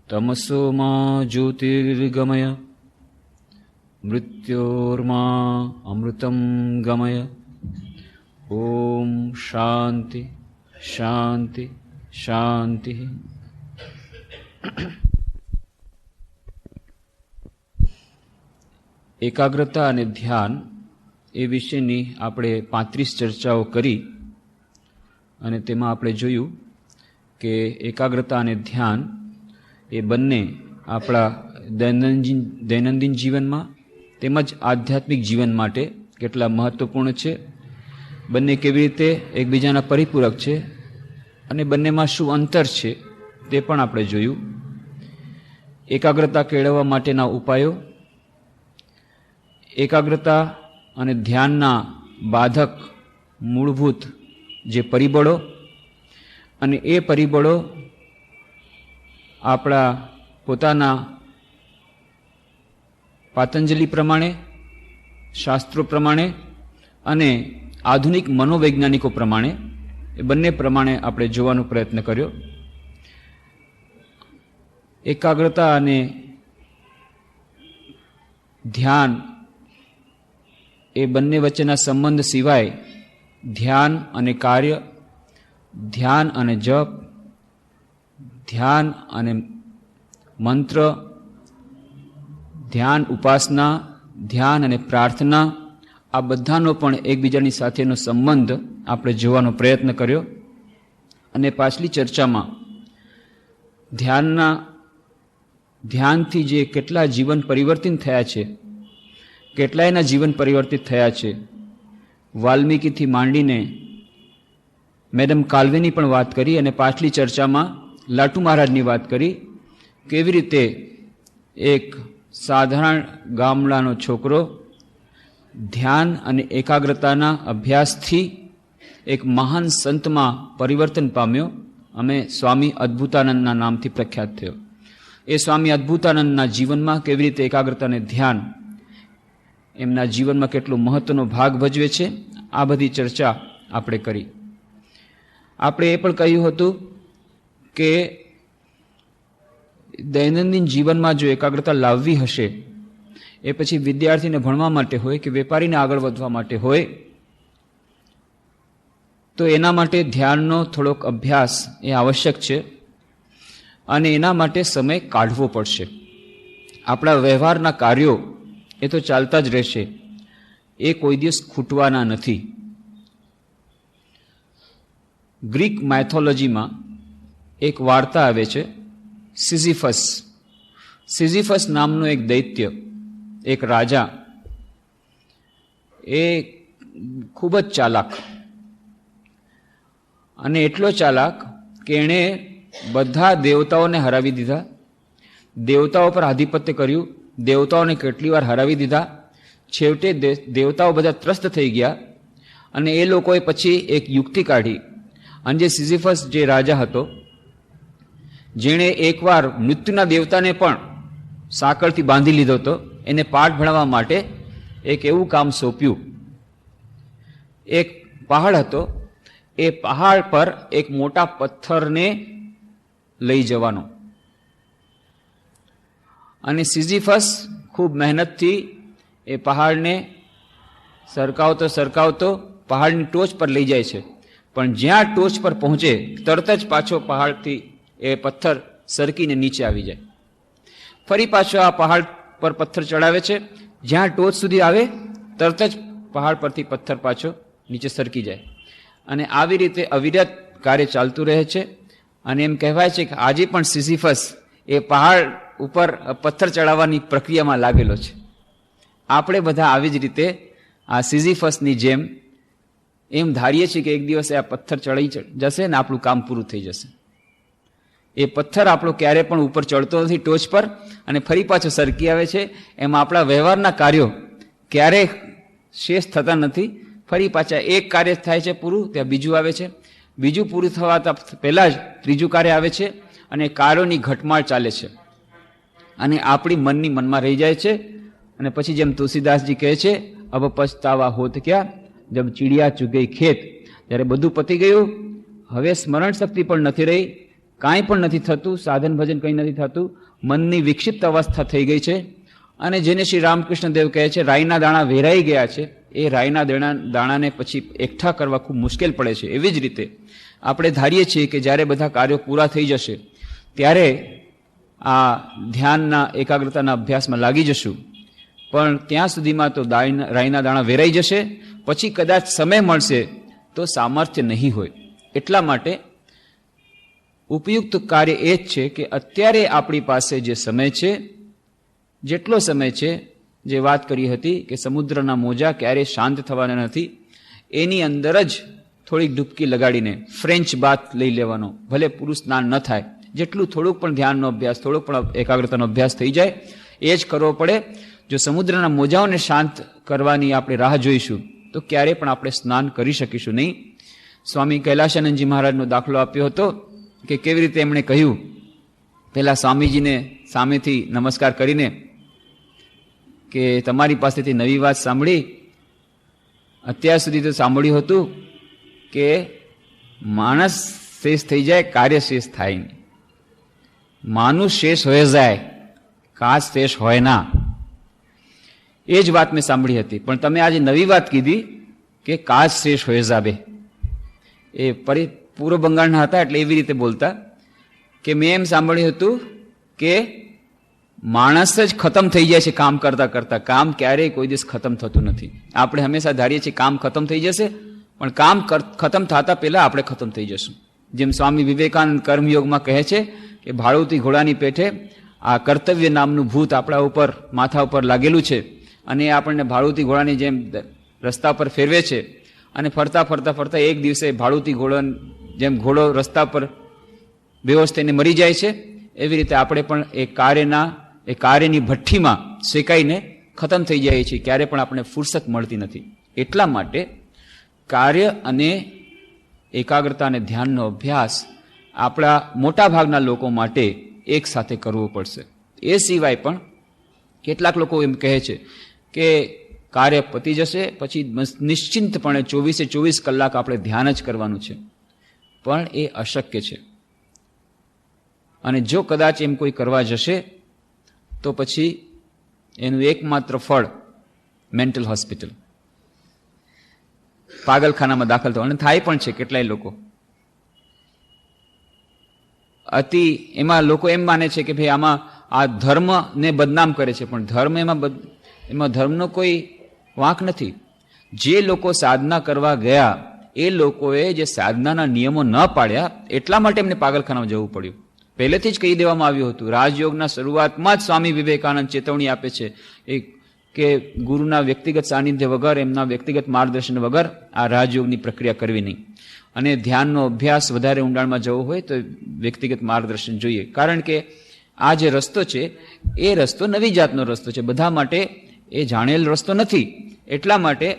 तमसो मा ज्योतिर्गमय मृत्योर्मा अमृतं गमय। ओम शांति शांति शांति। एकाग्रता અને ધ્યાન એ વિશેની આપણે 35 ચર્ચાઓ કરી અને તેમાં આપણે જોયું કે એકાગ્રતા અને ધ્યાન એ બંને આપણા દૈનંદિન જીવનમાં તેમજ આધ્યાત્મિક જીવન માટે કેટલા મહત્વપૂર્ણ છે, બંને કેવી રીતે એકબીજાના પરિપૂરક છે અને બંનેમાં શું અંતર છે તે પણ આપણે જોયું. એકાગ્રતા કેળવવા માટેના ઉપાયો, એકાગ્રતા અને ધ્યાનના બાધક મૂળભૂત જે પરિબળો અને એ પરિબળો આપણા પોતાના પાતંજલિ પ્રમાણે, શાસ્ત્રો પ્રમાણે અને આધુનિક મનોવૈજ્ઞાનિકો પ્રમાણે એ બંને પ્રમાણે આપણે જોવાનો પ્રયત્ન કર્યો. એકાગ્રતા અને ધ્યાન એ બંને વચ્ચેના સંબંધ સિવાય ધ્યાન અને કાર્ય, ધ્યાન અને જપ, ધ્યાન અને મંત્ર, ધ્યાન ઉપાસના, ધ્યાન અને પ્રાર્થના, આ બધાનો પણ એકબીજાની સાથેનો સંબંધ આપણે જોવાનો પ્રયત્ન કર્યો. અને પાછલી ચર્ચામાં ધ્યાનથી જે કેટલા જીવન પરિવર્તિત થયા છે, કેટલાયના જીવન પરિવર્તિત થયા છે. વાલ્મીકીથી માંડીને મેડમ કાલ્વેની પણ વાત કરી અને પાછલી ચર્ચામાં લાટુ મહારાજની વાત કરી. કેવી રીતે એક સાધારણ ગામડાનો છોકરો ધ્યાન અને એકાગ્રતાના અભ્યાસથી એક મહાન સંતમાં પરિવર્તન પામ્યો. અમે સ્વામી અદ્ભુતાનંદના નામથી પ્રખ્યાત થયો. એ સ્વામી અદ્ભુતાનંદના જીવનમાં કેવી રીતે એકાગ્રતા અને ધ્યાન એમના જીવનમાં કેટલો મહત્વનો ભાગ ભજવે છે, આ બધી ચર્ચા આપણે કરી. આપણે એ પણ કહ્યું હતું કે દૈનંદિન જીવનમાં જો એકાગ્રતા લાવવી હશે, એ પછી વિદ્યાર્થીને ભણવા માટે હોય કે વેપારીને આગળ વધવા માટે હોય, તો એના માટે ધ્યાનનો થોડોક અભ્યાસ એ આવશ્યક છે અને એના માટે સમય કાઢવો પડશે. આપણા વ્યવહારના કાર્યો એ તો ચાલતા જ રહેશે, એ કોઈ દિવસ ખૂટવાના નથી. ગ્રીક માયથોલોજીમાં એક વાર્તા આવે છે, સિઝિફસ. સિઝિફસ નામનો એક દૈત્ય, એક રાજા, એ ખૂબ જ ચાલાક, અને એટલો ચાલાક કે એણે બધા દેવતાઓને હરાવી દીધા, દેવતાઓ પર આધિપત્ય કર્યું, દેવતાઓને કેટલી વાર હરાવી દીધા. છેવટે દેવતાઓ બધા ત્રસ્ત થઈ ગયા અને એ લોકોએ પછી એક યુક્તિ કાઢી. અને જે સિઝિફસ જે રાજા હતો, જેણે એકવાર મૃત્યુના દેવતાને પણ સાંકળથી બાંધી લીધો હતો, એને પાઠ ભણાવવા માટે એક એવું કામ સોંપ્યું. એક પહાડ હતો, એ પહાડ પર એક મોટા પથ્થરને લઈ જવાનો, અને સિઝિફસ ખૂબ મહેનતથી એ પહાડને સરકાવતો પહાડની ટોચ પર લઈ જાય છે. પણ જ્યાં ટોચ પર પહોંચે તરત જ પાછો પહાડથી એ પથ્થર સરકીને નીચે આવી જાય. ફરી પાછો આ પહાડ પર પથ્થર ચડાવે છે, જ્યાં ટોચ સુધી આવે તરત જ પહાડ પરથી પથ્થર પાછો નીચે સરકી જાય. અને આવી રીતે અવિરત કાર્ય ચાલતું રહે છે. અને એમ કહેવાય છે કે આજે પણ સિઝિફસ એ પહાડ ઉપર પથ્થર ચડાવવાની પ્રક્રિયામાં લાગેલો છે. આપણે બધા આવી જ રીતે આ સિઝિફસની જેમ એમ ધારીએ છીએ કે એક દિવસે આ પથ્થર ચડી જશે ને આપણું કામ પૂરું થઈ જશે. એ પથ્થર આપણો ક્યારે પણ ઉપર ચડતો નથી ટોચ પર, અને ફરી પાછો સરકી આવે છે. એમાં આપણા વ્યવહારના કાર્યો ક્યારેય શેષ થતા નથી. ફરી પાછા એક કાર્ય થાય છે પૂરું, ત્યાં બીજું આવે છે, બીજું પૂરું થવા પહેલાં જ ત્રીજું કાર્ય આવે છે, અને કાર્યોની ઘટમાળ ચાલે છે. અને આપણી મનની મનમાં રહી જાય છે. અને પછી જેમ તુલસીદાસજી કહે છે, અબ પછતાવા હોત ક્યાં જબ ચીડિયા ચૂ ગઈ ખેત. જ્યારે બધું પતી ગયું, હવે સ્મરણ શક્તિ પણ નથી રહી, કાંઈ પણ નથી થતું, સાધન ભજન કંઈ નથી થતું, મનની વિક્ષિપ્ત અવસ્થા થઈ ગઈ છે. અને જેને શ્રી રામકૃષ્ણ દેવ કહે છે રાઈના દાણા વેરાઈ ગયા છે, એ રાઈના દાણાને પછી એકઠા કરવા ખૂબ મુશ્કેલ પડે છે. એવી જ રીતે આપણે ધારીએ છીએ કે જ્યારે બધા કાર્યો પૂરા થઈ જશે ત્યારે આ ધ્યાનના એકાગ્રતાના અભ્યાસમાં લાગી જશું, પણ ત્યાં સુધીમાં તો રાઈના દાણા વેરાઈ જશે, પછી કદાચ સમય મળશે તો સામર્થ્ય નહીં હોય. એટલા માટે ઉપયુક્ત કાર્ય એ જ છે કે અત્યારે આપણી પાસે જે સમય છે, જેટલો સમય છે, જે વાત કરી હતી કે સમુદ્રના મોજા ક્યારેય શાંત થવાના નથી, એની અંદર જ થોડીક ડૂબકી લગાડીને ફ્રેન્ચ બાથ લઈ લેવાનો, ભલે પુરુષ સ્નાન ન થાય, જેટલું થોડુંક પણ ધ્યાનનો અભ્યાસ, થોડુંક પણ એકાગ્રતાનો અભ્યાસ થઈ જાય એ જ કરવો પડે. જો સમુદ્રના મોજાઓને શાંત કરવાની આપણે રાહ જોઈશું તો ક્યારેય પણ આપણે સ્નાન કરી શકીશું નહીં. સ્વામી કૈલાશાનંદજી મહારાજનો દાખલો આપ્યો હતો કે કેવી રીતે એમણે કહ્યું, પહેલા સ્વામીજીને સામેથી નમસ્કાર કરીને કે તમારી પાસેથી નવી વાત સાંભળી, અત્યાર સુધી તો સાંભળ્યું હતું કે માણસ શેષ થઈ જાય, કાર્ય શેષ થાય નહીં. માનુષ શેષ હોય જાય, કાચ શેષ હોય ના. એ જ વાત મેં સાંભળી હતી, પણ તમે આજે નવી વાત કીધી કે કાચ શેષ હોય જાબે. એ પૂર્વ બંગાળના હતા એટલે એવી રીતે બોલતા કે મેં એમ સાંભળ્યું હતું કે માણસ જ ખતમ થઈ જાય છે કામ કરતા કરતા, કામ ક્યારેય કોઈ દિવસ ખતમ થતું નથી. આપણે હંમેશા ધારીએ છીએ કામ ખતમ થઈ જશે, પણ કામ ખતમ થતા પહેલા આપણે ખતમ થઈ જશું. જેમ સ્વામી વિવેકાનંદ કર્મયોગમાં કહે છે કે ભાડુતી ઘોડાની પેઠે આ કર્તવ્ય નામનું ભૂત આપણા ઉપર, માથા ઉપર લાગેલું છે, અને એ આપણને ભાડુતી ઘોડાની જેમ રસ્તા પર ફેરવે છે, અને ફરતા ફરતા ફરતા એક દિવસે ભાડુતી ઘોડા જેમ ઘોડો રસ્તા પર બેહોશ થઈને મરી જાય છે, એવી રીતે આપણે પણ એ કાર્યની ભઠ્ઠીમાં શેકાઈને ખતમ થઈ જાય છે, ક્યારે પણ આપણે ફુરસત મળતી નથી. એટલા માટે કાર્ય અને એકાગ્રતા અને ધ્યાનનો અભ્યાસ આપણા મોટા ભાગના લોકો માટે એક સાથે કરવો પડશે. એ સિવાય પણ કેટલાક લોકો એમ કહે છે કે કાર્ય પતી જશે પછી નિશ્ચિંતપણે 24 કલાક આપણે ધ્યાન જ કરવાનું છે, પણ એ અશક્ય છે. અને જો કદાચ એમ કોઈ કરવા જશે તો પછી એનું એકમાત્ર ફળ મેન્ટલ હોસ્પિટલ, પાગલખાનામાં દાખલ થવા, અને થાય પણ છે. કેટલાય લોકો એમાં લોકો એમ માને છે કે ભાઈ આમાં આ ધર્મને બદનામ કરે છે, પણ એમાં ધર્મનો કોઈ વાંક નથી. જે લોકો સાધના કરવા ગયા એ લોકોએ જે સાધનાના નિયમો ન પાડ્યા એટલા માટે એમને પાગલખાનામાં જવું પડ્યું. પહેલેથી જ કહી દેવામાં આવ્યું હતું. રાજયોગના શરૂઆતમાં જ સ્વામી વિવેકાનંદ ચેતવણી આપે છે કે ગુરુના વ્યક્તિગત સાનિધ્ય વગર, એમના વ્યક્તિગત માર્ગદર્શન વગર આ રાજયોગની પ્રક્રિયા કરવી નહીં. અને ધ્યાનનો અભ્યાસ વધારે ઊંડાણમાં જવો હોય તો વ્યક્તિગત માર્ગદર્શન જોઈએ. કારણ કે આ જે રસ્તો છે એ રસ્તો નવી જાતનો રસ્તો છે, બધા માટે એ જાણેલ રસ્તો નથી. એટલા માટે,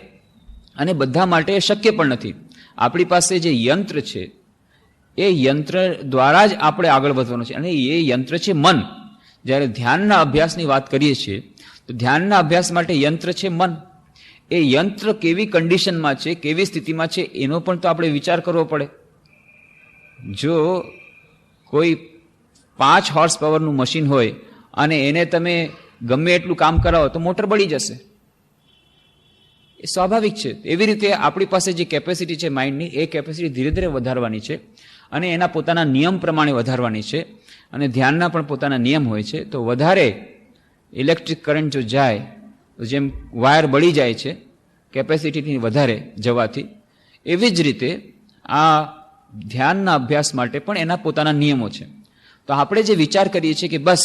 અને બધા માટે એ શક્ય પણ નથી. આપણી પાસે જે યંત્ર છે એ યંત્ર દ્વારા જ આપણે આગળ વધવાનું છે, અને એ યંત્ર છે મન. જ્યારે ધ્યાનના અભ્યાસની વાત કરીએ છીએ તો ધ્યાનના અભ્યાસ માટે યંત્ર છે મન. એ યંત્ર કેવી કન્ડિશનમાં છે, કેવી સ્થિતિમાં છે, એનો પણ તો આપણે વિચાર કરવો પડે. જો કોઈ 5 હોર્સ પાવરનું મશીન હોય અને એને તમે ગમે એટલું કામ કરાવો તો મોટર બળી જશે, એ સ્વાભાવિક છે. એવી રીતે આપણી પાસે જે કેપેસિટી છે માઇન્ડની, એ કેપેસિટી ધીરે ધીરે વધારવાની છે, અને એના પોતાના નિયમ પ્રમાણે વધારવાની છે. અને ધ્યાનના પણ પોતાના નિયમ હોય છે. તો વધારે ઇલેક્ટ્રિક કરંટ જો જાય તો જેમ વાયર બળી જાય છે કેપેસિટીથી વધારે જવાથી, એવી જ રીતે આ ધ્યાનના અભ્યાસ માટે પણ એના પોતાના નિયમો છે. તો આપણે જે વિચાર કરીએ છીએ કે બસ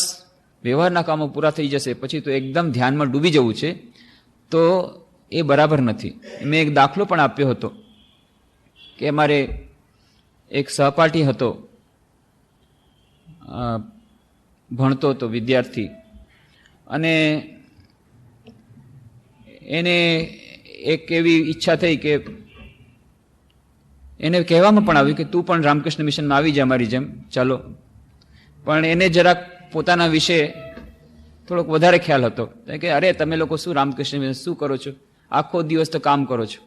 વ્યવહારના કામો પૂરા થઈ જશે પછી તો એકદમ ધ્યાનમાં ડૂબી જવું છે, તો એ બરાબર નથી. મેં એક દાખલો પણ આપ્યો હતો કે અમારે એક સહપાઠી હતો, ભણતો હતો વિદ્યાર્થી, અને એને એક એવી ઈચ્છા થઈ કે એને કહેવામાં પણ આવ્યું કે તું પણ રામકૃષ્ણ મિશનમાં આવી જા અમારી જેમ, ચાલો. પણ એને જરાક પોતાના વિશે થોડોક વધારે ખ્યાલ હતો કે અરે તમે લોકો શું રામકૃષ્ણ મિશન શું કરો છો, આખો દિવસ તો કામ કરો છો,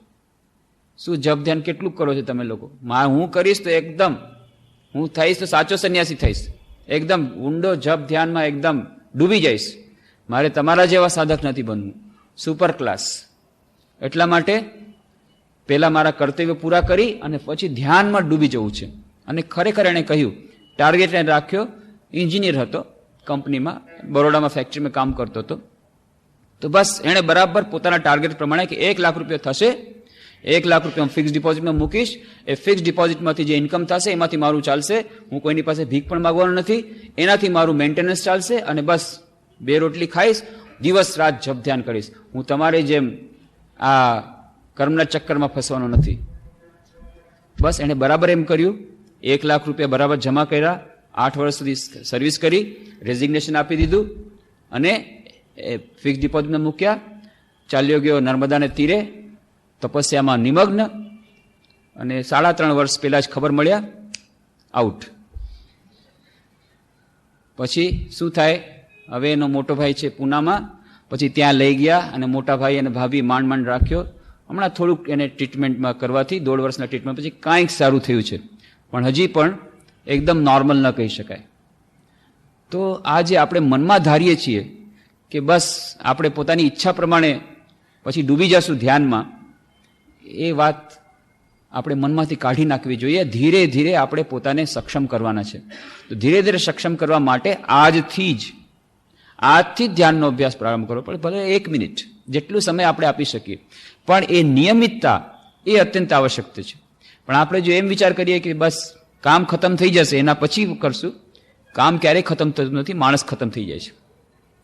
શું જપ ધ્યાન કેટલું કરો છો તમે લોકો, હું કરીશ તો એકદમ હું થઈશ તો સાચો સંન્યાસી થઈશ, એકદમ ઊંડો જપ ધ્યાનમાં એકદમ ડૂબી જઈશ. મારે તમારા જેવા સાધક નથી બનવું, સુપર ક્લાસ. એટલા માટે પહેલા મારા કર્તવ્ય પૂરા કરી અને પછી ધ્યાનમાં ડૂબી જવું છે. અને ખરેખર એણે કહ્યું, ટાર્ગેટ એને રાખ્યો. એન્જિનિયર હતો, કંપનીમાં બરોડામાં ફેક્ટરીમાં કામ કરતો હતો. તો બસ એણે બરાબર પોતાના ટાર્ગેટ પ્રમાણે કે 1 લાખ રૂપિયા થશે, 1 લાખ રૂપિયા ફિક્સ ડિપોઝિટમાં મૂકીશ, એ ફિક્સ ડિપોઝિટમાંથી જે ઇન્કમ થશે એમાંથી મારું ચાલશે, હું કોઈની પાસે ભીખ પણ માગવાનું નથી, એનાથી મારું મેન્ટેનન્સ ચાલશે, અને બસ 2 રોટલી ખાઈશ, દિવસ રાત જપ ધ્યાન કરીશ. હું તમારી જેમ આ કર્મના ચક્કરમાં ફસવાનો નથી. બસ એણે બરાબર એમ કર્યું. 1 લાખ રૂપિયા બરાબર જમા કર્યા, 8 વર્ષ સુધી સર્વિસ કરી, રેઝિગ્નેશન આપી દીધું અને ફિક્સ ડિપોઝિટમાં મૂક્યા. ચાલ્યો ગયો નર્મદાને તીરે, તપસ્યામાં નિમગ્ન. અને 3.5 વર્ષ પહેલા જ ખબર મળ્યા, આઉટ. પછી શું થાય? હવે એનો મોટો ભાઈ છે પૂનામાં, પછી ત્યાં લઈ ગયા અને મોટા ભાઈ અને ભાભી માંડ રાખ્યો. હમણાં થોડુંક એને ટ્રીટમેન્ટમાં કરવાથી 1.5 વર્ષના ટ્રીટમેન્ટ પછી કાંઈક સારું થયું છે, પણ હજી પણ એકદમ નોર્મલ ન કહી શકાય. તો આ જે આપણે મનમાં ધારીએ છીએ કે બસ આપણે પોતાની ઈચ્છા પ્રમાણે પછી ડૂબી જશું ધ્યાનમાં, એ વાત આપણે મનમાંથી કાઢી નાખવી જોઈએ. ધીરે ધીરે આપણે પોતાને સક્ષમ કરવાના છે. તો ધીરે ધીરે સક્ષમ કરવા માટે આજથી જ ધ્યાનનો અભ્યાસ પ્રારંભ કરવો પડે. ભલે 1 મિનિટ જેટલું સમય આપણે આપી શકીએ, પણ એ નિયમિતતા એ અત્યંત આવશ્યક છે. પણ આપણે જો એમ વિચાર કરીએ કે બસ કામ ખતમ થઈ જશે એના પછી કરશું, કામ ક્યારેય ખતમ થતું નથી, માણસ ખતમ થઈ જાય છે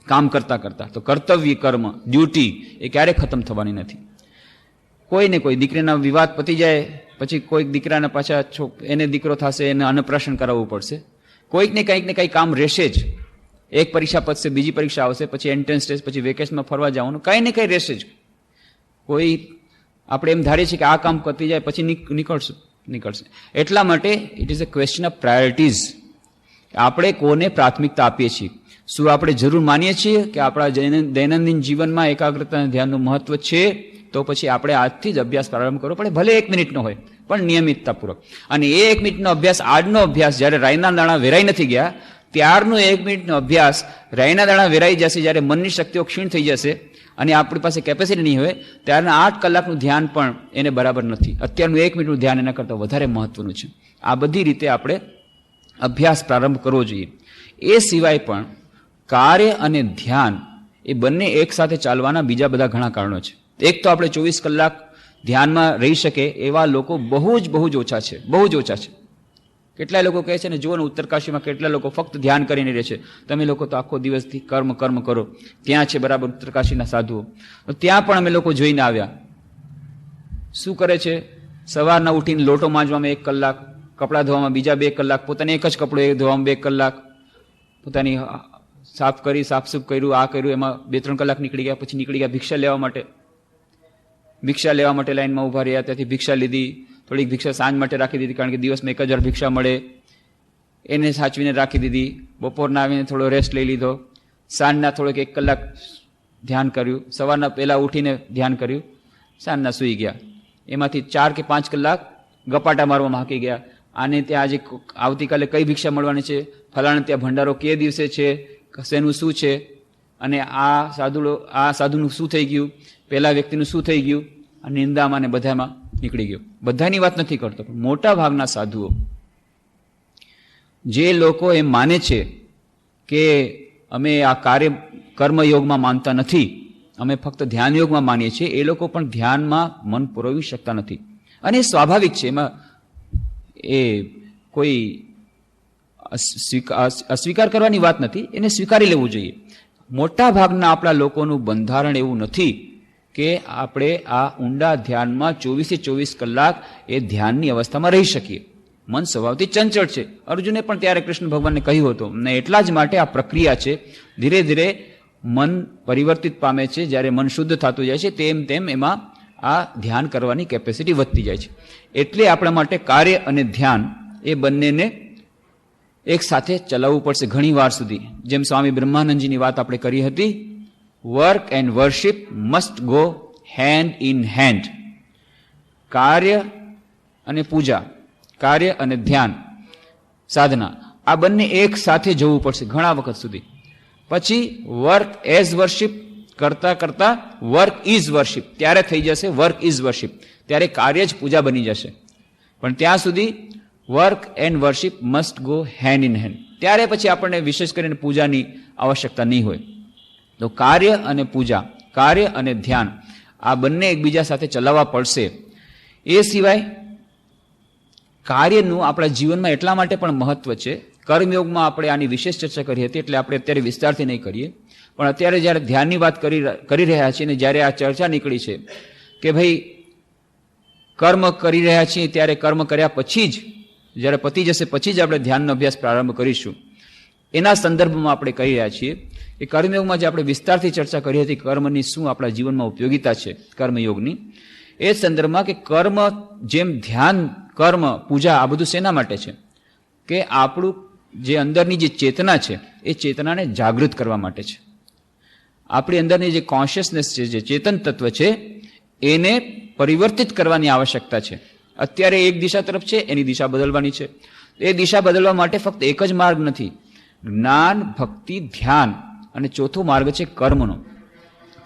કામ કરતા કરતા. તો કર્તવ્ય કર્મ ડ્યુટી એ ક્યારેય ખતમ થવાની નથી. કોઈને કોઈ દીકરીના વિવાદ પતી જાય પછી કોઈક દીકરાને પાછા એને દીકરો થશે, એને અન્નપ્રાશન કરાવવું પડશે. કોઈકને કંઈક કામ રહેશે જ. એક પરીક્ષા પતશે, બીજી પરીક્ષા આવશે, પછી એન્ટ્રન્સ ટેસ્ટ, પછી વેકેશનમાં ફરવા જવાનું, કંઈ ને કંઈ રહેશે જ. કોઈ આપણે એમ ધારીએ છીએ કે આ કામ પતી જાય પછી નીકળશે. એટલા માટે it is a question of priorities. આપણે કોને પ્રાથમિકતા આપીએ છીએ? શું આપણે જરૂર માનીએ છીએ કે આપણા દૈનંદિન જીવનમાં એકાગ્રતા અને ધ્યાનનું મહત્વ છે? તો પછી આપણે આજથી જ અભ્યાસ પ્રારંભ કરવો પડે, ભલે 1 મિનિટનો હોય પણ નિયમિતતાપૂર્વક. અને એ 1 મિનિટનો અભ્યાસ, આજનો અભ્યાસ જ્યારે રાઈના દાણા વેરાઈ નથી ગયા ત્યારનો 1 મિનિટનો અભ્યાસ રાઈના દાણા વેરાઈ જશે, જ્યારે મનની શક્તિઓ ક્ષીણ થઈ જશે અને આપણી પાસે કેપેસિટી નહીં હોય, ત્યારના 8 કલાકનું ધ્યાન પણ એને બરાબર નથી. અત્યારનું 1 મિનિટનું ધ્યાન એના કરતાં વધારે મહત્વનું છે. આ બધી રીતે આપણે અભ્યાસ પ્રારંભ કરવો જોઈએ. એ સિવાય પણ કાર્ય અને ધ્યાન એ બંને એક સાથે ચાલવાના બીજા બધા ઘણા કારણો છે. એક તો આપણે 24 કલાક ધ્યાનમાં રહી શકે એવા લોકો બહુ જ ઓછા છે, બહુ જ ઓછા છે. કેટલાય લોકો કહે છે ને, જુઓ ને ઉત્તરકાશીમાં કેટલા લોકો ફક્ત ધ્યાન કરીને રહે છે. તમે લોકો તો આખો દિવસથી કર્મ કરો. ત્યાં છે બરાબર ઉત્તરકાશીના સાધુઓ, ત્યાં પણ અમે લોકો જોઈને આવ્યા. શું કરે છે? સવારના ઉઠીને લોટો માંજવામાં 1 કલાક, કપડાં ધોવામાં બીજા 2 કલાક, પોતાને એક જ કપડું ધોવામાં 2 કલાક, પોતાની સાફસૂફ કર્યું, આ કર્યું, એમાં 2-3 કલાક નીકળી ગયા. પછી નીકળી ગયા ભિક્ષા લેવા માટે લાઈનમાં ઉભા રહ્યા, ત્યાંથી ભિક્ષા લીધી. થોડીક ભિક્ષા સાંજ માટે રાખી દીધી, કારણ કે દિવસમાં 1 જ વાર ભિક્ષા મળે, એને સાચવીને રાખી દીધી. બપોરના આવીને થોડો રેસ્ટ લઈ લીધો. સાંજના થોડોક 1 કલાક ધ્યાન કર્યું. સવારના પહેલા ઉઠીને ધ્યાન કર્યું. સાંજના સૂઈ ગયા. એમાંથી 4 કે 5 કલાક ગપાટા મારવામાં હાકી ગયા. આને ત્યાં આજે આવતીકાલે કઈ ભિક્ષા મળવાની છે, ફલાણે ત્યાં ભંડારો કે દિવસે છે, શેનું શું છે, અને આ સાધુનું શું થઈ ગયું, પેલા વ્યક્તિનું શું થઈ ગયું, આ નિંદામાં ને બધામાં નીકળી ગયો. બધાની વાત નથી કરતો, પણ મોટા ભાગના સાધુઓ, જે લોકો એમ માને છે કે અમે આ કર્મયોગમાં માનતા નથી, અમે ફક્ત ધ્યાન યોગમાં માનીએ છીએ, એ લોકો પણ ધ્યાનમાં મન પુરવી શકતા નથી. અને એ સ્વાભાવિક છે, એમાં એ કોઈ અસ્વીકાર કરવાની વાત નથી, એને સ્વીકારી લેવું જોઈએ. મોટા ભાગના આપણા લોકોનું બંધારણ એવું નથી કે આપણે આ ઊંડા ધ્યાનમાં 24 કલાક એ ધ્યાનની અવસ્થામાં રહી શકીએ. મન સ્વભાવથી ચંચળ છે. અર્જુને પણ ત્યારે કૃષ્ણ ભગવાનને કહ્યું હતું, ને એટલા જ માટે આ પ્રક્રિયા છે. ધીરે ધીરે મન પરિવર્તિત પામે છે. જ્યારે મન શુદ્ધ થતું જાય છે તેમ એમાં આ ધ્યાન કરવાની કેપેસિટી વધતી જાય છે. એટલે આપણા માટે કાર્ય અને ધ્યાન એ બંનેને એક સાથે ચલાવવું પડશે ઘણી વાર સુધી. જેમ સ્વામી બ્રહ્માનંદજીની વાત આપણે કરી હતી, work and worship must go hand in hand. કાર્ય અને પૂજા, કાર્ય અને ધ્યાન સાધના, આ બંને એક સાથે જવું પડશે ઘણા વખત સુધી. પછી વર્ક એઝ વર્શિપ કરતા કરતા વર્ક ઇઝ વર્શિપ, ત્યારે થઈ જશે વર્ક ઇઝ વર્શિપ, ત્યારે કાર્ય જ પૂજા બની જશે. પણ ત્યાં સુધી work and worship must go hand in hand. ત્યારે પછી આપણને વિશેષ કરીને પૂજાની આવશ્યકતા નહીં હોય. તો કાર્ય અને પૂજા, કાર્ય અને ધ્યાન, આ બંને એકબીજા સાથે ચલાવવા પડશે. એ સિવાય કાર્યનું આપણા જીવનમાં એટલા માટે પણ મહત્વ છે. કર્મયોગમાં આપણે આની વિશેષ ચર્ચા કરી હતી, એટલે આપણે અત્યારે વિસ્તારથી નહીં કરીએ. પણ અત્યારે જ્યારે ધ્યાનની વાત કરી રહ્યા છીએ અને જ્યારે આ ચર્ચા નીકળી છે કે ભાઈ કર્મ કરી રહ્યા છીએ, ત્યારે કર્મ કર્યા પછી જ, જ્યારે પતી જશે પછી જ આપણે ધ્યાનનો અભ્યાસ પ્રારંભ કરીશું. એના સંદર્ભમાં આપણે કહી રહ્યા છીએ કે કર્મયોગમાં જે આપણે વિસ્તારથી ચર્ચા કરી હતી કર્મની શું આપણા જીવનમાં ઉપયોગિતા છે કર્મયોગની, એ સંદર્ભમાં કે કર્મ જેમ ધ્યાન, કર્મ, પૂજા આ બધું શેના માટે છે? કે આપણું જે અંદરની જે ચેતના છે એ ચેતનાને જાગૃત કરવા માટે છે. આપણી અંદરની જે કોન્શિયસનેસ છે, જે ચેતન તત્વ છે, એને પરિવર્તિત કરવાની આવશ્યકતા છે. અત્યારે એક દિશા તરફ છે, એની દિશા બદલવાની છે. એ દિશા બદલવા માટે ફક્ત એક જ માર્ગ નથી, જ્ઞાન, ભક્તિ, ધ્યાન, અને ચોથો માર્ગ છે કર્મનો.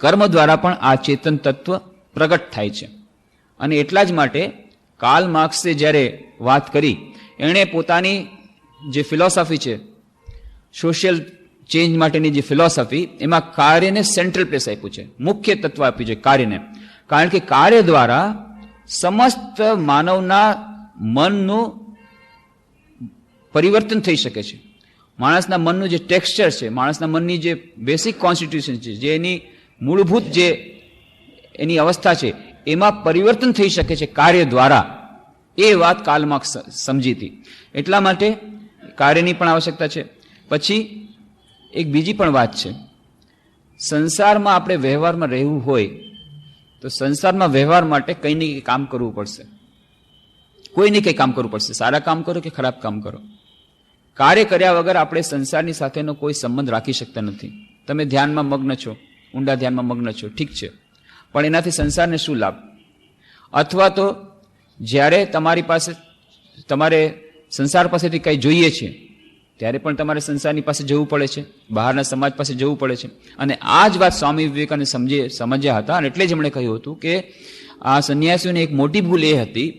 કર્મ દ્વારા પણ આ ચેતન તત્વ પ્રગટ થાય છે. અને એટલા જ માટે કાર્લ માર્ક્સે જ્યારે વાત કરી, એણે પોતાની જે ફિલોસોફી છે, સોશિયલ ચેન્જ માટેની જે ફિલોસોફી, એમાં કાર્યને સેન્ટ્રલ પ્લેસ આપ્યું છે, મુખ્ય તત્વ આપ્યું છે કાર્યને. કારણ કે કાર્ય દ્વારા સમસ્ત માનવના મનનું પરિવર્તન થઈ શકે છે. માણસના મનનું જે ટેક્સચર છે, માણસના મનની જે બેસિક કોન્સ્ટિટ્યુશન છે, જે એની મૂળભૂત જે એની અવસ્થા છે, એમાં પરિવર્તન થઈ શકે છે કાર્ય દ્વારા. એ વાત કાર્લ માર્ક્સ સમજી હતી. એટલા માટે કાર્યની પણ આવશ્યકતા છે. પછી એક બીજી પણ વાત છે, સંસારમાં આપણે વ્યવહારમાં રહેવું હોય તો સંસારમાં વ્યવહાર માટે કંઈ ને કંઈ કામ કરવું પડશે. કોઈ ને કંઈ કામ કરવું પડશે, સારા કામ કરો કે ખરાબ કામ કરો. કાર્ય કર્યા વગર આપણે સંસારની સાથેનો કોઈ સંબંધ રાખી શકતા નથી. તમે ધ્યાનમાં મગ્ન છો, ઊંડા ધ્યાનમાં મગ્ન છો, ઠીક છે, પણ એનાથી સંસારને શું લાભ? અથવા તો જ્યારે તમારી પાસે, તમારે સંસાર પાસેથી કંઈ જોઈએ છે, ત્યારે પણ તમારે સંસારની પાસે જવું પડે છે, બહારના સમાજ પાસે જવું પડે છે. અને આ જ વાત સ્વામી વિવેકાનંદ સમજ્યા હતા. અને એટલે જ એમણે કહ્યું હતું કે આ સંન્યાસીઓની એક મોટી ભૂલ એ હતી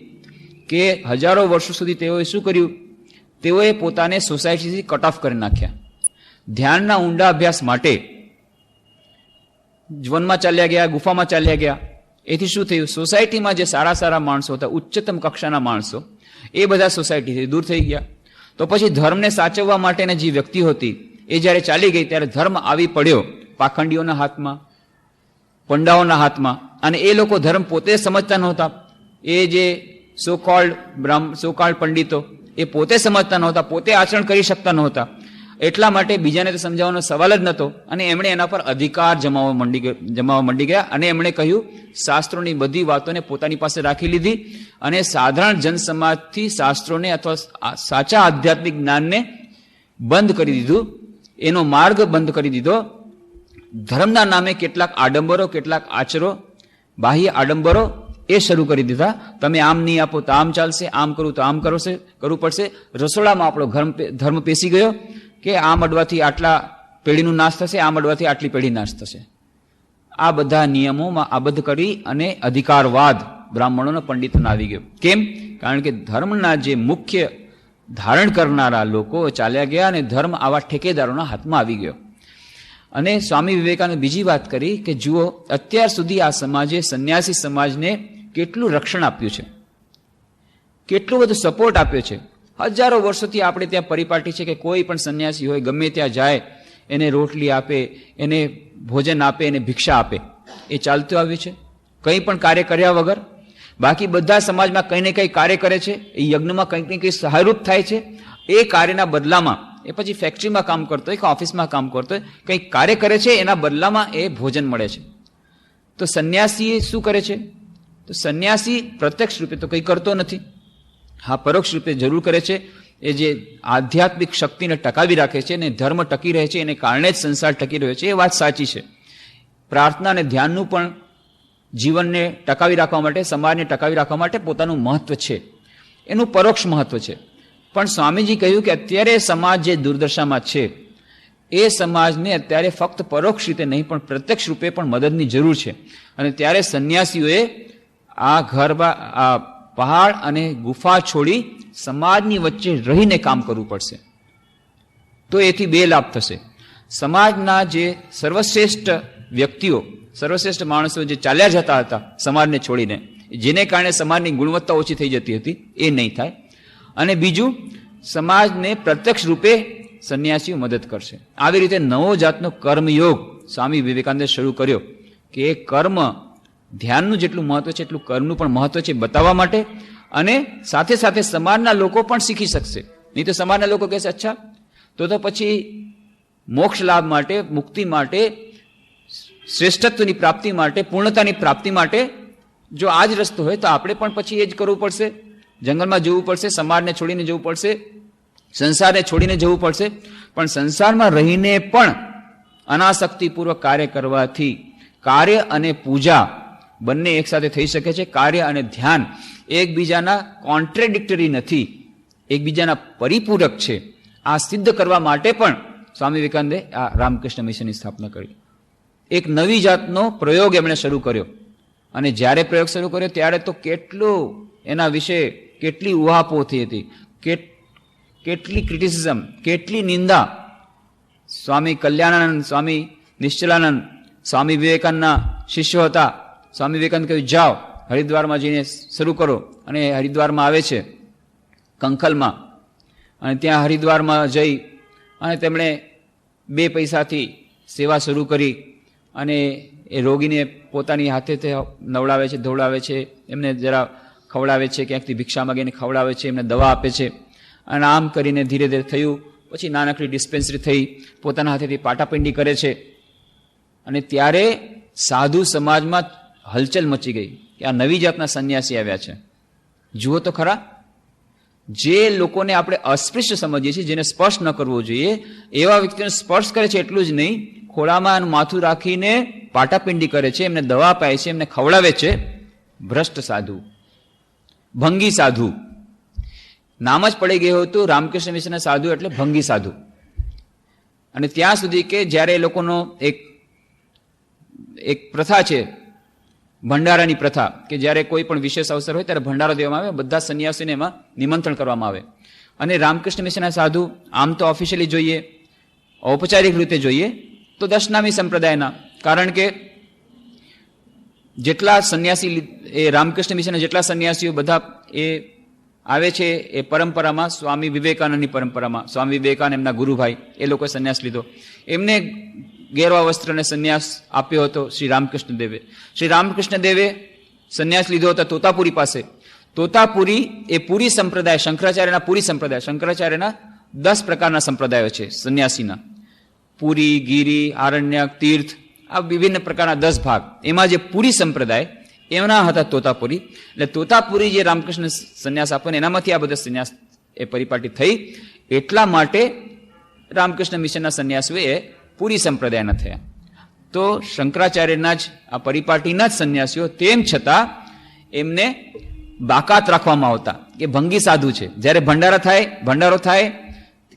કે હજારો વર્ષો સુધી તેઓએ શું કર્યું? તેઓએ પોતાને સોસાયટીથી કટ ઓફ કરી નાખ્યા. ધ્યાનના ઊંડા અભ્યાસ માટે વનમાં ચાલ્યા ગયા, ગુફામાં ચાલ્યા ગયા. એથી શું થયું? સોસાયટીમાં જે સારા સારા માણસો હતા, ઉચ્ચતમ કક્ષાના માણસો, એ બધા સોસાયટીથી દૂર થઈ ગયા. તો પછી ધર્મને સાચવવા માટેની જે વ્યક્તિ હતી, એ જ્યારે ચાલી ગઈ ત્યારે ધર્મ આવી પડ્યો પાખંડીઓના હાથમાં, પંડાઓના હાથમાં. અને એ લોકો ધર્મ પોતે સમજતા નહોતા. એ જે સોકોલ્ડ પંડિતો, એ પોતે સમજતા નહોતા, પોતે આચરણ કરી શકતા નહોતા. એટલા માટે બીજાને તો સમજાવવાનો સવાલ જ નહોતો. અને એમણે એના પર અધિકાર જમાવવા માંડી ગયા. અને એમણે કહ્યું, શાસ્ત્રોની બધી વાતોને પોતાની પાસે રાખી લીધી અને સાધારણ જનસમાજથી શાસ્ત્રોને અથવા સાચા આધ્યાત્મિક જ્ઞાનને બંધ કરી દીધું, એનો માર્ગ બંધ કરી દીધો. ધર્મના નામે કેટલાક આડંબરો, કેટલાક આચરો, બાહ્ય આડંબરો એ શરૂ કરી દીધા. તમે આમ નહીં આપો તો આમ ચાલશે, આમ કરું તો આમ કરવું પડશે. રસોડામાં આપણો ધર્મ પેસી ગયો કે આમ અડવાથી આટલા પેઢીનું નાશ થશે, આમ અડવાથી આટલી પેઢી નાશ થશે. આ બધા નિયમોમાં આબદ્ધ કરી અને અધિકારવાદ બ્રાહ્મણોના પંડિતોને આવી ગયો. કેમ? કારણ કે ધર્મના જે મુખ્ય ધારણ કરનારા લોકો ચાલ્યા ગયા અને ધર્મ આવા ઠેકેદારોના હાથમાં આવી ગયો. અને સ્વામી વિવેકાનંદ બીજી વાત કરી કે જુઓ, અત્યાર સુધી આ સમાજે સંન્યાસી સમાજને કેટલું રક્ષણ આપ્યું છે, કેટલું બધું સપોર્ટ આપ્યો છે. હજારો વર્ષોથી આપણે ત્યાં પરિપાટી છે કે કોઈ પણ સંન્યાસી હોય, ગમે ત્યાં જાય, એને રોટલી આપે, એને ભોજન આપે, એને ભિક્ષા આપે. એ ચાલતું આવ્યું છે કંઈ પણ કાર્ય કર્યા વગર. બાકી બધા સમાજમાં કંઈ ને કંઈ કાર્ય કરે છે, એ યજ્ઞમાં કંઈક ને કંઈ સહાયરૂપ થાય છે. એ કાર્યના બદલામાં, એ પછી ફેક્ટરીમાં કામ કરતો હોય કે ઓફિસમાં કામ કરતો હોય, કંઈક કાર્ય કરે છે, એના બદલામાં એ ભોજન મળે છે. તો સંન્યાસી શું કરે છે? તો સંન્યાસી પ્રત્યક્ષ રૂપે તો કંઈ કરતો નથી. હા, પરોક્ષ રૂપે જરૂર કરે છે. એ જે આધ્યાત્મિક શક્તિને ટકાવી રાખે છે અને ધર્મ ટકી રહે છે, એને કારણે જ સંસાર ટકી રહ્યો છે. એ વાત સાચી છે. પ્રાર્થના અને ધ્યાનનું પણ જીવનને ટકાવી રાખવા માટે, સમાજને ટકાવી રાખવા માટે પોતાનું મહત્વ છે. એનું પરોક્ષ મહત્વ છે. પણ સ્વામીજી કહ્યું કે અત્યારે સમાજ જે દુર્દશામાં છે એ સમાજને અત્યારે ફક્ત પરોક્ષ રીતે નહીં પણ પ્રત્યક્ષ રૂપે પણ મદદની જરૂર છે. અને ત્યારે સંન્યાસીઓએ આ આ પહાડ અને ગુફા છોડી સમાજની વચ્ચે રહીને કામ કરવું પડશે. તો એથી બે લાભ થશે. સમાજના જે સર્વશ્રેષ્ઠ વ્યક્તિઓ, સર્વશ્રેષ્ઠ માણસો જે ચાલ્યા જતા હતા સમાજને છોડીને, જેને કારણે સમાજની ગુણવત્તા ઓછી થઈ જતી હતી, એ નહીં થાય. અને બીજું, સમાજને પ્રત્યક્ષ રૂપે સંન્યાસીઓ મદદ કરશે. આવી રીતે નવો જાતનો કર્મયોગ સ્વામી વિવેકાનંદે શરૂ કર્યો કે એ કર્મ, ધ્યાનનું જેટલું મહત્વ છે એટલું કર્મનું પણ મહત્વ છે બતાવવા માટે. અને સાથે સાથે સમાજના લોકો પણ શીખી શકશે. નહીં તો સમાજના લોકો કહેશે અચ્છા તો પછી મોક્ષ લાભ માટે, મુક્તિ માટે, શ્રેષ્ઠત્વની પ્રાપ્તિ માટે, પૂર્ણતાની પ્રાપ્તિ માટે જો આ જ રસ્તો હોય તો આપણે પણ પછી એ જ કરવું પડશે. જંગલમાં જવું પડશે, સમાજને છોડીને જવું પડશે, સંસારને છોડીને જવું પડશે. પણ સંસારમાં રહીને પણ અનાસક્તિપૂર્વક કાર્ય કરવાથી કાર્ય અને પૂજા બંને એકસાથે થઈ શકે છે. કાર્ય અને ધ્યાન એકબીજાના કોન્ટ્રેડિક્ટરી નથી, એકબીજાના પરિપૂરક છે. આ સિદ્ધ કરવા માટે પણ સ્વામી વિવેકાનંદે આ રામકૃષ્ણ મિશનની સ્થાપના કરી. એક નવી જાતનો પ્રયોગ એમણે શરૂ કર્યો. અને જ્યારે પ્રયોગ શરૂ કર્યો ત્યારે તો કેટલું એના વિશે કેટલી ઉહાપો થઈ હતી, કેટલી ક્રિટિસિઝમ, કેટલી નિંદા. સ્વામી કલ્યાણાનંદ, સ્વામી નિશ્ચલાનંદ, સ્વામી વિવેકાનંદના શિષ્યો હતા. સ્વામી વિવેકાનંદ કહ્યું જાઓ હરિદ્વારમાં જઈને શરૂ કરો. અને હરિદ્વારમાં આવે છે કંખલમાં, અને ત્યાં હરિદ્વારમાં જઈ અને તેમણે 2 પૈસાથી સેવા શરૂ કરી. અને એ રોગીને પોતાની હાથે નવડાવે છે, ધોવડાવે છે, એમને જરા ખવડાવે છે, ક્યાંકથી ભિક્ષા માગીને ખવડાવે છે, એમને દવા આપે છે. અને આમ કરીને ધીરે ધીરે થયું. પછી નાનકડી ડિસ્પેન્સરી થઈ, પોતાના હાથેથી પાટાપિંડી કરે છે. અને ત્યારે સાધુ સમાજમાં હલચલ મચી ગઈ કે આ નવી જાતના સંન્યાસી આવ્યા છે. જુઓ તો ખરા, જે લોકોને આપણે અસ્પૃશ્ય સમજીએ છીએ, જેને સ્પર્શ ન કરવો જોઈએ, એવા વ્યક્તિને સ્પર્શ કરે છે. એટલું જ નહીં, ખોળામાં માથું રાખીને પાટાપિંડી કરે છે, એમને દવા પાય છે, એમને ખવડાવે છે. ભ્રષ્ટ સાધુ, ભંગી સાધુ. નામ જ પડી ગયું હતું રામકૃષ્ણ મિશનના સાધુ એટલે ભંગી સાધુ. અને ત્યાં સુધી કે જ્યારે એ લોકોનો એક પ્રથા છે, ભંડારાની પ્રથા, કે જ્યારે કોઈ પણ વિશેષ અવસર હોય ત્યારે ભંડારો દેવામાં આવે, બધા સંન્યાસીને એમાં નિમંત્રણ કરવામાં આવે. અને રામકૃષ્ણ મિશનના સાધુ આમ તો ઓફિશિયલી જોઈએ, ઔપચારિક રીતે જોઈએ તો દશનામી સંપ્રદાયના. કારણ કે જેટલા સંન્યાસી, એ રામકૃષ્ણ મિશનના જેટલા સંન્યાસીઓ બધા એ આવે છે એ પરંપરામાં, સ્વામી વિવેકાનંદની પરંપરામાં. સ્વામી વિવેકાનંદ એમના ગુરુભાઈ, એ લોકોએ સંન્યાસ લીધો. એમને ગેરવા વસ્ત્રને સંન્યાસ આપ્યો હતો શ્રી રામકૃષ્ણ દેવે. શ્રી રામકૃષ્ણ દેવે સંન્યાસ લીધો હતો તોતાપુરી પાસે. તોતાપુરી એ પુરી સંપ્રદાય, શંકરાચાર્યના પુરી સંપ્રદાય. શંકરાચાર્યના 10 પ્રકારના સંપ્રદાયો છે સંન્યાસીના. પુરી, ગીરી, આરણ્યક, તીર્થ, આ વિભિન્ન પ્રકારના 10 ભાગ. એમાં જે પુરી સંપ્રદાય એમના હતા તોતાપુરી. એટલે તોતાપુરી જે રામકૃષ્ણ સંન્યાસ આપે એનામાંથી આ બધા સંન્યાસ એ પરિપાટી થઈ. એટલા માટે રામકૃષ્ણ મિશનના સંન્યાસીઓ એ પુરી સંપ્રદાયના થયા. તો શંકરાચાર્યના જ આ પરિપાટીના જ સંન્યાસીઓ તેમ છતાં એમને બાકાત રાખવામાં આવતા કે ભંગી સાધુ છે. જ્યારે ભંડારો થાય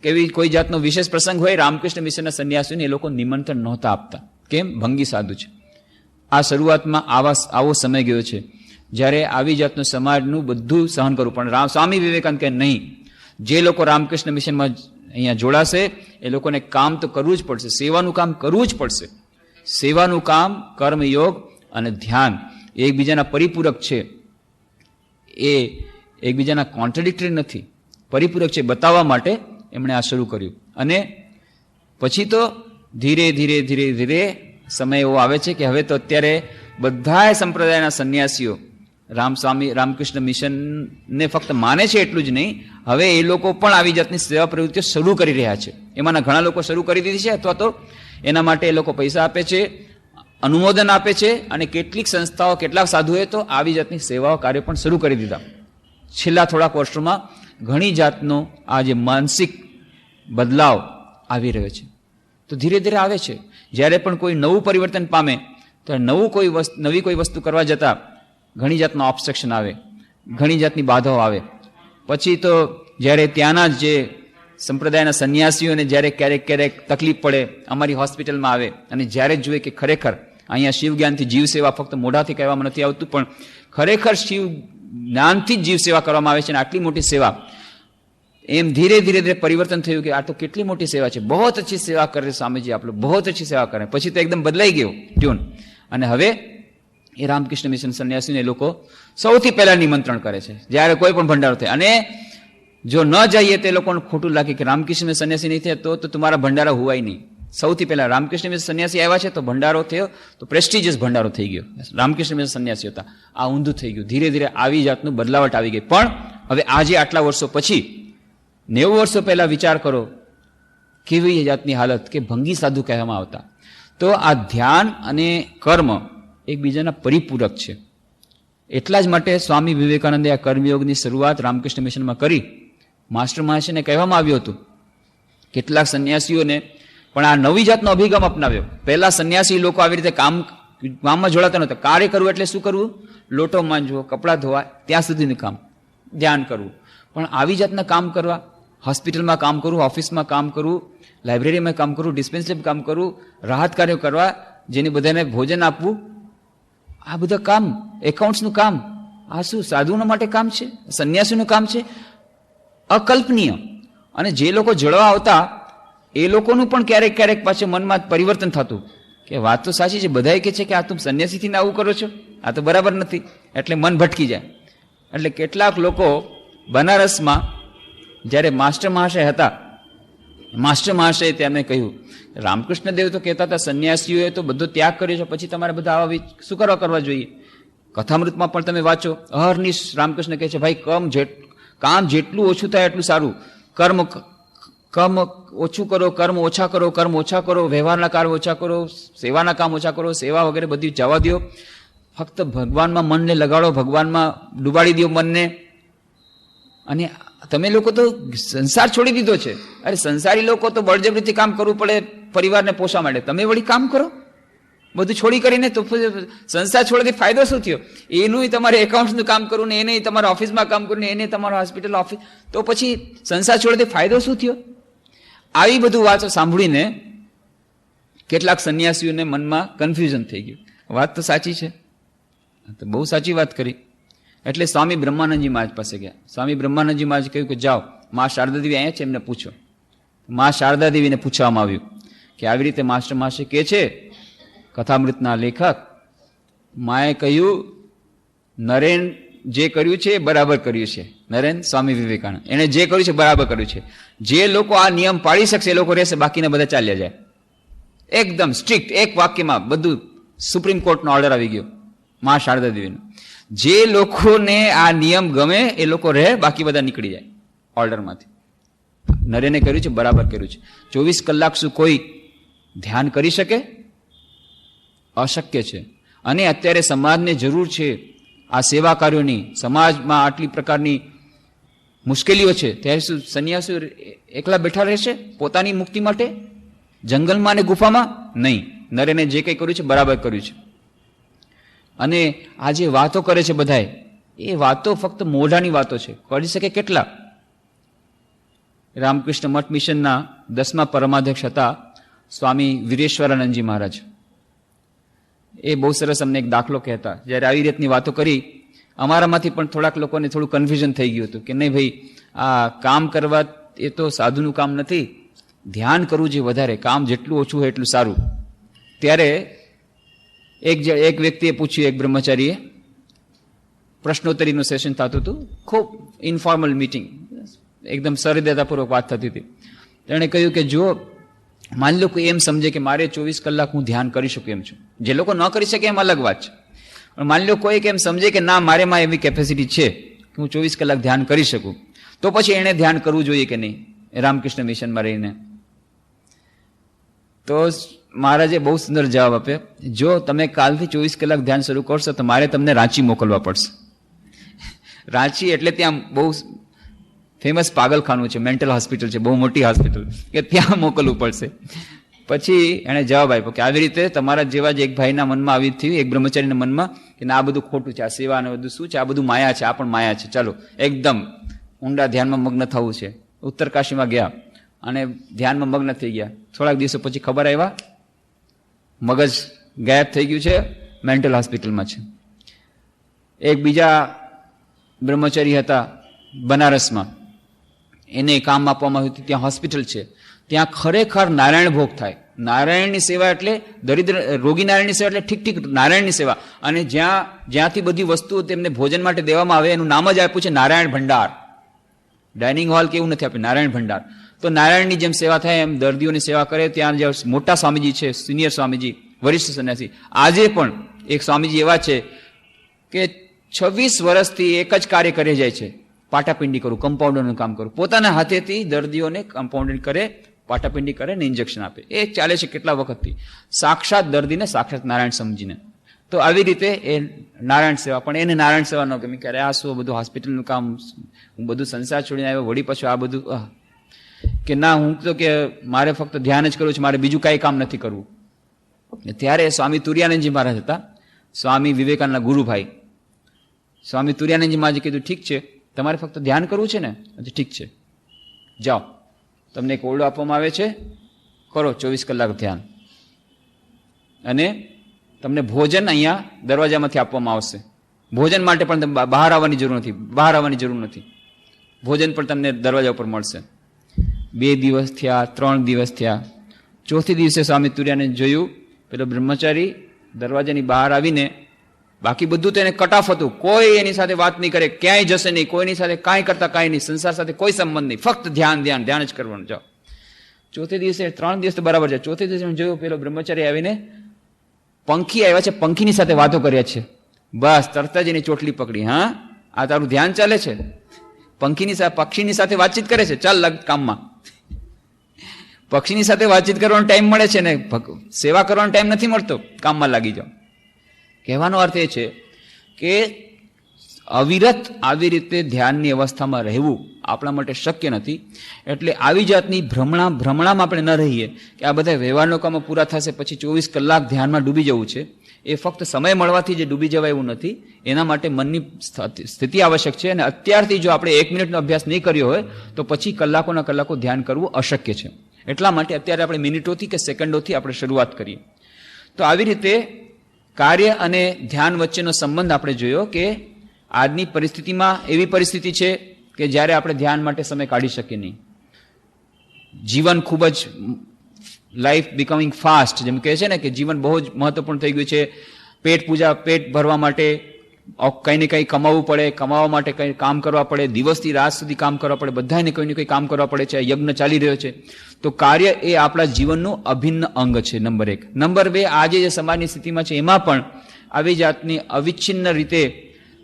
કે કોઈ જાતનો વિશેષ પ્રસંગ હોય, રામકૃષ્ણ મિશનના સંન્યાસીઓને એ લોકો નિમંત્રણ નહોતા આપતા. કેમ? ભંગી સાધુ છે. આ શરૂઆતમાં આવો સમય ગયો છે જ્યારે આવી જાતનું સમાજનું બધું સહન કરવું. પણ સ્વામી વિવેકાનંદ કહે નહીં, જે લોકો રામકૃષ્ણ મિશનમાં અહીંયા જોડાશે એ લોકોને કામ તો કરવું જ પડશે, સેવાનું કામ કરવું જ પડશે. સેવાનું કામ, કર્મયોગ અને ધ્યાન એકબીજાના પરિપૂરક છે. એ એકબીજાના કોન્ટ્રાડિક્ટરી નથી, પરિપૂરક છે. બતાવવા માટે એમણે આ શરૂ કર્યું. અને પછી તો ધીરે ધીરે ધીરે ધીરે સમય એવો આવે છે કે હવે તો અત્યારે બધા સંપ્રદાયના સંન્યાસીઓ રામકૃષ્ણ મિશનને ફક્ત માને છે એટલું જ નહીં, હવે એ લોકો પણ આવી જાતની સેવા પ્રવૃત્તિઓ શરૂ કરી રહ્યા છે. એમાંના ઘણા લોકો શરૂ કરી દીધી છે, અથવા તો એના માટે એ લોકો પૈસા આપે છે, અનુમોદન આપે છે. અને કેટલીક સંસ્થાઓ, કેટલાક સાધુએ તો આવી જાતની સેવાઓ કાર્ય પણ શરૂ કરી દીધા. છેલ્લા થોડાક વર્ષોમાં ઘણી જાતનો આ જે માનસિક બદલાવ આવી રહ્યો છે. તો ધીરે ધીરે આવે છે. જ્યારે પણ કોઈ નવું પરિવર્તન પામે તો નવી કોઈ વસ્તુ કરવા જતાં ઘણી જાતના ઓબ્સ્ટ્રક્શન આવે, ઘણી જાતની બાધાઓ આવે. પછી તો જ્યારે ત્યાંના જે સંપ્રદાયના સંન્યાસીઓને જ્યારે ક્યારેક ક્યારેક તકલીફ પડે, અમારી હોસ્પિટલમાં આવે અને જ્યારે જુએ કે ખરેખર અહીંયા શિવ જ્ઞાનથી જીવ સેવા ફક્ત મોઢાથી કહેવામાં નથી આવતું, પણ ખરેખર શિવ જ્ઞાનથી જ જીવ સેવા કરવામાં આવે છે, અને આટલી મોટી સેવા, એમ ધીરે ધીરે ધીરે પરિવર્તન થયું કે આ તો કેટલી મોટી સેવા છે, બહુ અચ્છી સેવા કરે સ્વામીજી, આપ લોગ બહુ અચ્છી સેવા કરે. પછી તો એકદમ બદલાઈ ગયો ટ્યુન, અને હવે એ રામકૃષ્ણ મિશન સંન્યાસીને લોકો સૌથી પહેલા નિમંત્રણ કરે છે જ્યારે કોઈ પણ ભંડારો થાય. અને જો ન જઈએ તે લોકોને ખોટું લાગે કે રામકૃષ્ણ મિશન સંન્યાસી નહીં થયા તો તમારા ભંડારા હોવાય નહીં. સૌથી પહેલા રામકૃષ્ણ મિશન સંન્યાસી આવ્યા છે તો ભંડારો થયો, તો પ્રેસ્ટિજિયસ ભંડારો થઈ ગયો. રામકૃષ્ણ મિશન સંન્યાસી હતા, આ ઊંધું થઈ ગયું. ધીરે ધીરે આવી જાતનું બદલાવટ આવી ગઈ. પણ હવે આજે આટલા વર્ષો પછી, 90 વર્ષો પહેલા વિચાર કરો કેવી જાતની હાલત, કે ભંગી સાધુ કહેવામાં આવતા. તો આ ધ્યાન અને કર્મ એકબીજાના પરિપૂરક છે. એટલા જ માટે સ્વામી વિવેકાનંદે આ કર્મયોગની શરૂઆત રામકૃષ્ણ મિશનમાં કરી. માસ્ટર મહાશયને કહેવામાં આવ્યું હતું, કેટલાક સંન્યાસીઓને પણ આ નવી જાતનો અભિગમ અપનાવ્યો. પહેલા સંન્યાસી લોકો આવી રીતે કામમાં જોડાતા નહોતા. કાર્ય કરવું એટલે શું કરવું? લોટો માંજવો, કપડાં ધોવા, ત્યાં સુધીનું કામ, ધ્યાન કરવું. પણ આવી જાતના કામ કરવા, હોસ્પિટલમાં કામ કરવું, ઓફિસમાં કામ કરવું, લાઇબ્રેરીમાં કામ કરવું, ડિસ્પેન્સરીમાં કામ કરવું, રાહત કાર્યો કરવા, જેને બધાને ભોજન આપવું, આ બધા કામ, એકાઉન્ટ્સનું કામ, આ શું સાધુઓના માટે કામ છે? સંન્યાસીનું કામ છે? અકલ્પનીય. અને જે લોકો જોડવા આવતા એ લોકોનું પણ ક્યારેક ક્યારેક પાછું મનમાં પરિવર્તન થતું કે વાત તો સાચી છે, બધા કહે છે કે આ તું સંન્યાસીથી આવું કરો છો, આ તો બરાબર નથી, એટલે મન ભટકી જાય. એટલે કેટલાક લોકો બનારસમાં જ્યારે માસ્ટર મહાશય હતા, માસ્ટર મહાશયે તેમને કહ્યું, રામકૃષ્ણ દેવ તો કહેતા હતા સંન્યાસીઓએ તો બધો ત્યાગ કર્યો છે, પછી તમારે બધા આવા શું કરવા જોઈએ? કથામૃતમાં પણ તમે વાંચો, અહર્નિશ રામકૃષ્ણ કહે છે, ભાઈ કામ જેટલું ઓછું થાય એટલું સારું. કર્મ ઓછું કરો, કર્મ ઓછા કરો, કર્મ ઓછા કરો, વ્યવહારના કાર્ય ઓછા કરો, સેવાના કામ ઓછા કરો, સેવા વગેરે બધી જવા દો, ફક્ત ભગવાનમાં મનને લગાડો, ભગવાનમાં ડૂબાડી દો મનને. અને તમે લોકો તો સંસાર છોડી દીધો છે. અરે સંસારી લોકો તો બળજબરીથી કામ કરવું પડે પરિવારને પોષવા માટે, તમે વળી કામ કરો બધું છોડી કરીને, તો સંસાર છોડવાથી ફાયદો શું થયો? એનું તમારે એકાઉન્ટ્સનું કામ કરવું ને, એને તમારા ઓફિસમાં કામ કરવું ને, એને તમારા હોસ્પિટલ ઓફિસ, તો પછી સંસાર છોડવાથી ફાયદો શું થયો? આવી બધું વાતો સાંભળીને કેટલાક સંન્યાસીઓને મનમાં કન્ફ્યુઝન થઈ ગયું. વાત તો સાચી છે, તો બહુ સાચી વાત કરી. એટલે સ્વામી બ્રહ્માનંદજી મહારાજ પાસે ગયા. સ્વામી બ્રહ્માનંદજી મહારાજ કહ્યું કે જાઓ, મા શારદા દેવી અહીંયા છે, એમને પૂછો. મા શારદા દેવીને પૂછવામાં આવ્યું કે આવી રીતે માસ્ટર મહાશય કહે છે, કથામૃતના લેખક. માએ કહ્યું, નરેન જે કર્યું છે એ બરાબર કર્યું છે. નરેન સ્વામી વિવેકાનંદ, એને જે કર્યું છે બરાબર કર્યું છે. જે લોકો આ નિયમ પાળી શકશે એ લોકો રહેશે, બાકીના બધા ચાલ્યા જાય. એકદમ સ્ટ્રિક્ટ, એક વાક્યમાં બધું. સુપ્રીમ કોર્ટનો ઓર્ડર આવી ગયો મા શારદા દેવીનો. જે લોકોને આ નિયમ ગમે એ લોકો રહે, બાકી બધા નીકળી જાય ઓર્ડરમાંથી. નરેને કર્યું છે બરાબર કર્યું છે. 24 કલાક શું કોઈ ધ્યાન કરી શકે? અશક્ય છે. અને અત્યારે સમાજને જરૂર છે આ સેવા કાર્યોની. સમાજમાં આટલી પ્રકારની મુશ્કેલીઓ છે, ત્યારે શું સંન્યાસીઓ એકલા બેઠા રહેશે પોતાની મુક્તિ માટે જંગલમાં અને ગુફામાં? નહીં. નરેને જે કંઈ કર્યું છે બરાબર કર્યું છે. અને આ જે વાતો કરે છે બધાએ, એ વાતો ફક્ત મોઢાની વાતો છે. કરી શકે કેટલા? રામકૃષ્ણ મઠ મિશનના 10મા પરમાધ્યક્ષ હતા સ્વામી વીરેશ્વરાનંદજી મહારાજ. એ બહુ સરસ અમને એક દાખલો કહેતા. જ્યારે આવી રીતની વાતો કરી, અમારામાંથી પણ થોડાક લોકોને થોડું કન્ફ્યુઝન થઈ ગયું હતું કે નહીં ભાઈ, આ કામ કરવા એ તો સાધુનું કામ નથી, ધ્યાન કરવું જે વધારે, કામ જેટલું ઓછું હોય એટલું સારું. ત્યારે એક વ્યક્તિએ પૂછ્યું, એક બ્રહ્મચારીએ, પ્રશ્નોત્તરીનું સેશન થતું હતું, ખૂબ ઇન્ફોર્મલ મિટિંગ, એકદમ સરળતાપૂર્વક વાત થતી હતી. તેણે કહ્યું કે જો માની લો કોઈ એમ સમજે કે મારે 24 કલાક હું ધ્યાન કરી શકું એમ છું, જે લોકો ન કરી શકે એમ અલગ વાત છે, પણ માની લો કોઈ એમ સમજે કે ના મારેમાં એવી કેપેસિટી છે કે હું 24 કલાક ધ્યાન કરી શકું, તો પછી એણે ધ્યાન કરવું જોઈએ કે નહીં રામકૃષ્ણ મિશનમાં રહીને? તો મહારાજે બહુ સુંદર જવાબ આપ્યો, જો તમે કાલથી 24 કલાક ધ્યાન શરૂ કરશો તો મારે તમને રાંચી મોકલવા પડશે. રાંચી એટલે ત્યાં બહુ ફેમસ પાગલખાનું છે, મેન્ટલ હોસ્પિટલ છે, બહુ મોટી હોસ્પિટલ, કે ત્યાં મોકલવું પડશે. પછી એણે જવાબ આપ્યો કે આવી રીતે તમારા જેવા જ એક ભાઈના મનમાં આવી થયું, એક બ્રહ્મચારીના મનમાં, કે આ બધું ખોટું છે, આ સેવા અને બધું શું છે, આ બધું માયા છે, આ પણ માયા છે, ચાલો એકદમ ઊંડા ધ્યાનમાં મગ્ન થવું છે. ઉત્તરકાશીમાં ગયા અને ધ્યાનમાં મગ્ન થઈ ગયા. થોડાક દિવસો પછી ખબર આવ્યા મગજ ગાયબ થઈ ગયું છે, મેન્ટલ હોસ્પિટલમાં છે. એક બીજા બ્રહ્મચારી હતા બનારસમાં, એને કામ આપવામાં આવ્યું હતું, ત્યાં હોસ્પિટલ છે, ત્યાં ખરેખર નારાયણ ભોગ થાય. નારાયણની સેવા એટલે દરિદ્ર રોગી નારાયણની સેવા એટલે ઠીક નારાયણની સેવા. અને જ્યાંથી બધી વસ્તુઓ તેમને ભોજન માટે દેવામાં આવે એનું નામ જ આપ્યું છે નારાયણ ભંડાર. ડાઇનિંગ હોલ કે એવું નથી આપ્યું, નારાયણ ભંડાર. તો નારાયણની જેમ સેવા થાય એમ દર્દીઓની સેવા કરે. ત્યાં જે મોટા સ્વામીજી છે, સિનિયર સ્વામીજી, વરિષ્ઠ સંન્યાસી, આજે પણ એક સ્વામીજી એવા છે કે 26 વર્ષથી એક જ કાર્ય કરી જાય છે, પાટાપિંડી કરું, કમ્પાઉન્ડરનું કામ કરું. પોતાના હાથેથી દર્દીઓને કમ્પાઉન્ડિંગ કરે, પાટાપિંડી કરે ને ઇન્જેક્શન આપે. એ ચાલે છે કેટલા વખતથી, સાક્ષાત દર્દીને સાક્ષાત નારાયણ સમજીને. તો આવી રીતે એ નારાયણ સેવા. પણ એને નારાયણ સેવા ન ગમી, ક્યારે આ શું બધું હોસ્પિટલનું કામ, હું બધું સંસાર છોડીને આવ્યો, વળી પાછું આ બધું, કે ના, હું તો કે મારે ફક્ત ધ્યાન જ કરવું છે, મારે બીજું કાંઈ કામ નથી કરવું. ત્યારે સ્વામી તુર્યાનંદજી મહારાજ હતા, સ્વામી વિવેકાનંદના ગુરુભાઈ. સ્વામી તુર્યાનંદજી મહારાજે કીધું ઠીક છે, તમારે ફક્ત ધ્યાન કરવું છે ને, ઠીક છે, જાઓ, તમને એક ઓરડો આપવામાં આવે છે, કરો 24 કલાક ધ્યાન, અને તમને ભોજન અહીંયા દરવાજામાંથી આપવામાં આવશે. ભોજન માટે પણ તમે બહાર આવવાની જરૂર નથી, ભોજન પણ તમને દરવાજા ઉપર મળશે. 2 દિવસ થયા, 3 દિવસ થયા. ચોથી દિવસે સ્વામી તુર્યાનંદ જોયું પેલો બ્રહ્મચારી દરવાજાની બહાર આવીને, બાકી બધું તેને કટાફ હતું, કોઈ એની સાથે વાત નહીં કરે, ક્યાંય જશે નહીં, કોઈની સાથે કાંઈ કરતા કાંઈ નહીં, સંસાર સાથે કોઈ સંબંધ નહીં, ફક્ત ધ્યાન જ કરવાનું. જાઓ. ચોથે દિવસે, 3 દિવસ તો બરાબર છે, ચોથે દિવસે જોયું પેલો બ્રહ્મચારી આવીને, પંખી આવ્યા છે, પંખીની સાથે વાતો કર્યા છે. બસ તરત જ એની ચોટલી પકડી. હા, આ તારું ધ્યાન ચાલે છે, પક્ષીની સાથે વાતચીત કરે છે, ચાલ લગ કામમાં. પક્ષીની સાથે વાતચીત કરવાનો ટાઈમ મળે છે ને સેવા કરવાનો ટાઈમ નથી મળતો, કામમાં લાગી જાઓ. કહેવાનો અર્થ એ છે કે અવિરત આવી રીતે ધ્યાનની અવસ્થામાં રહેવું આપણા માટે શક્ય નથી. એટલે આવી જાતની ભ્રમણામાં આપણે ન રહીએ કે આ બધા વ્યવહારના કામો પૂરા થશે પછી 24 કલાક ધ્યાનમાં ડૂબી જવું છે. એ ફક્ત સમય મળવાથી જે ડૂબી જવાય એવું નથી, એના માટે મનની સ્થિતિ આવશ્યક છે. અને અત્યારથી જો આપણે 1 મિનિટનો અભ્યાસ નહીં કર્યો હોય તો પછી કલાકોના કલાકો ધ્યાન કરવું અશક્ય છે. એટલા માટે અત્યારે આપણે મિનિટોથી કે સેકન્ડોથી આપણે શરૂઆત કરીએ. તો આવી રીતે કાર્ય અને ધ્યાન વચ્ચેનો સંબંધ આપણે જોયો કે આજની પરિસ્થિતિમાં એવી પરિસ્થિતિ છે કે જ્યારે આપણે ધ્યાન માટે સમય કાઢી શકીએ નહીં. જીવન ખૂબ જ લાઈફ બિકમિંગ ફાસ્ટ, જેમ કહે છે ને કે જીવન બહુ જ મહત્વપૂર્ણ થઈ ગયું છે. પેટ ભરવા માટે કંઈ ને કંઈ કમાવવું પડે, કમાવા માટે કંઈ કામ કરવા પડે, દિવસથી રાત સુધી કામ કરવા પડે, બધાને કંઈ ને કંઈ કામ કરવા પડે છે. યજ્ઞ ચાલી રહ્યો છે. તો કાર્ય એ આપણા જીવનનું અભિન્ન અંગ છે, નંબર 1. નંબર 2, આજે જે સમાજની સ્થિતિમાં છે એમાં પણ આવી જાતની અવિચ્છિન્ન રીતે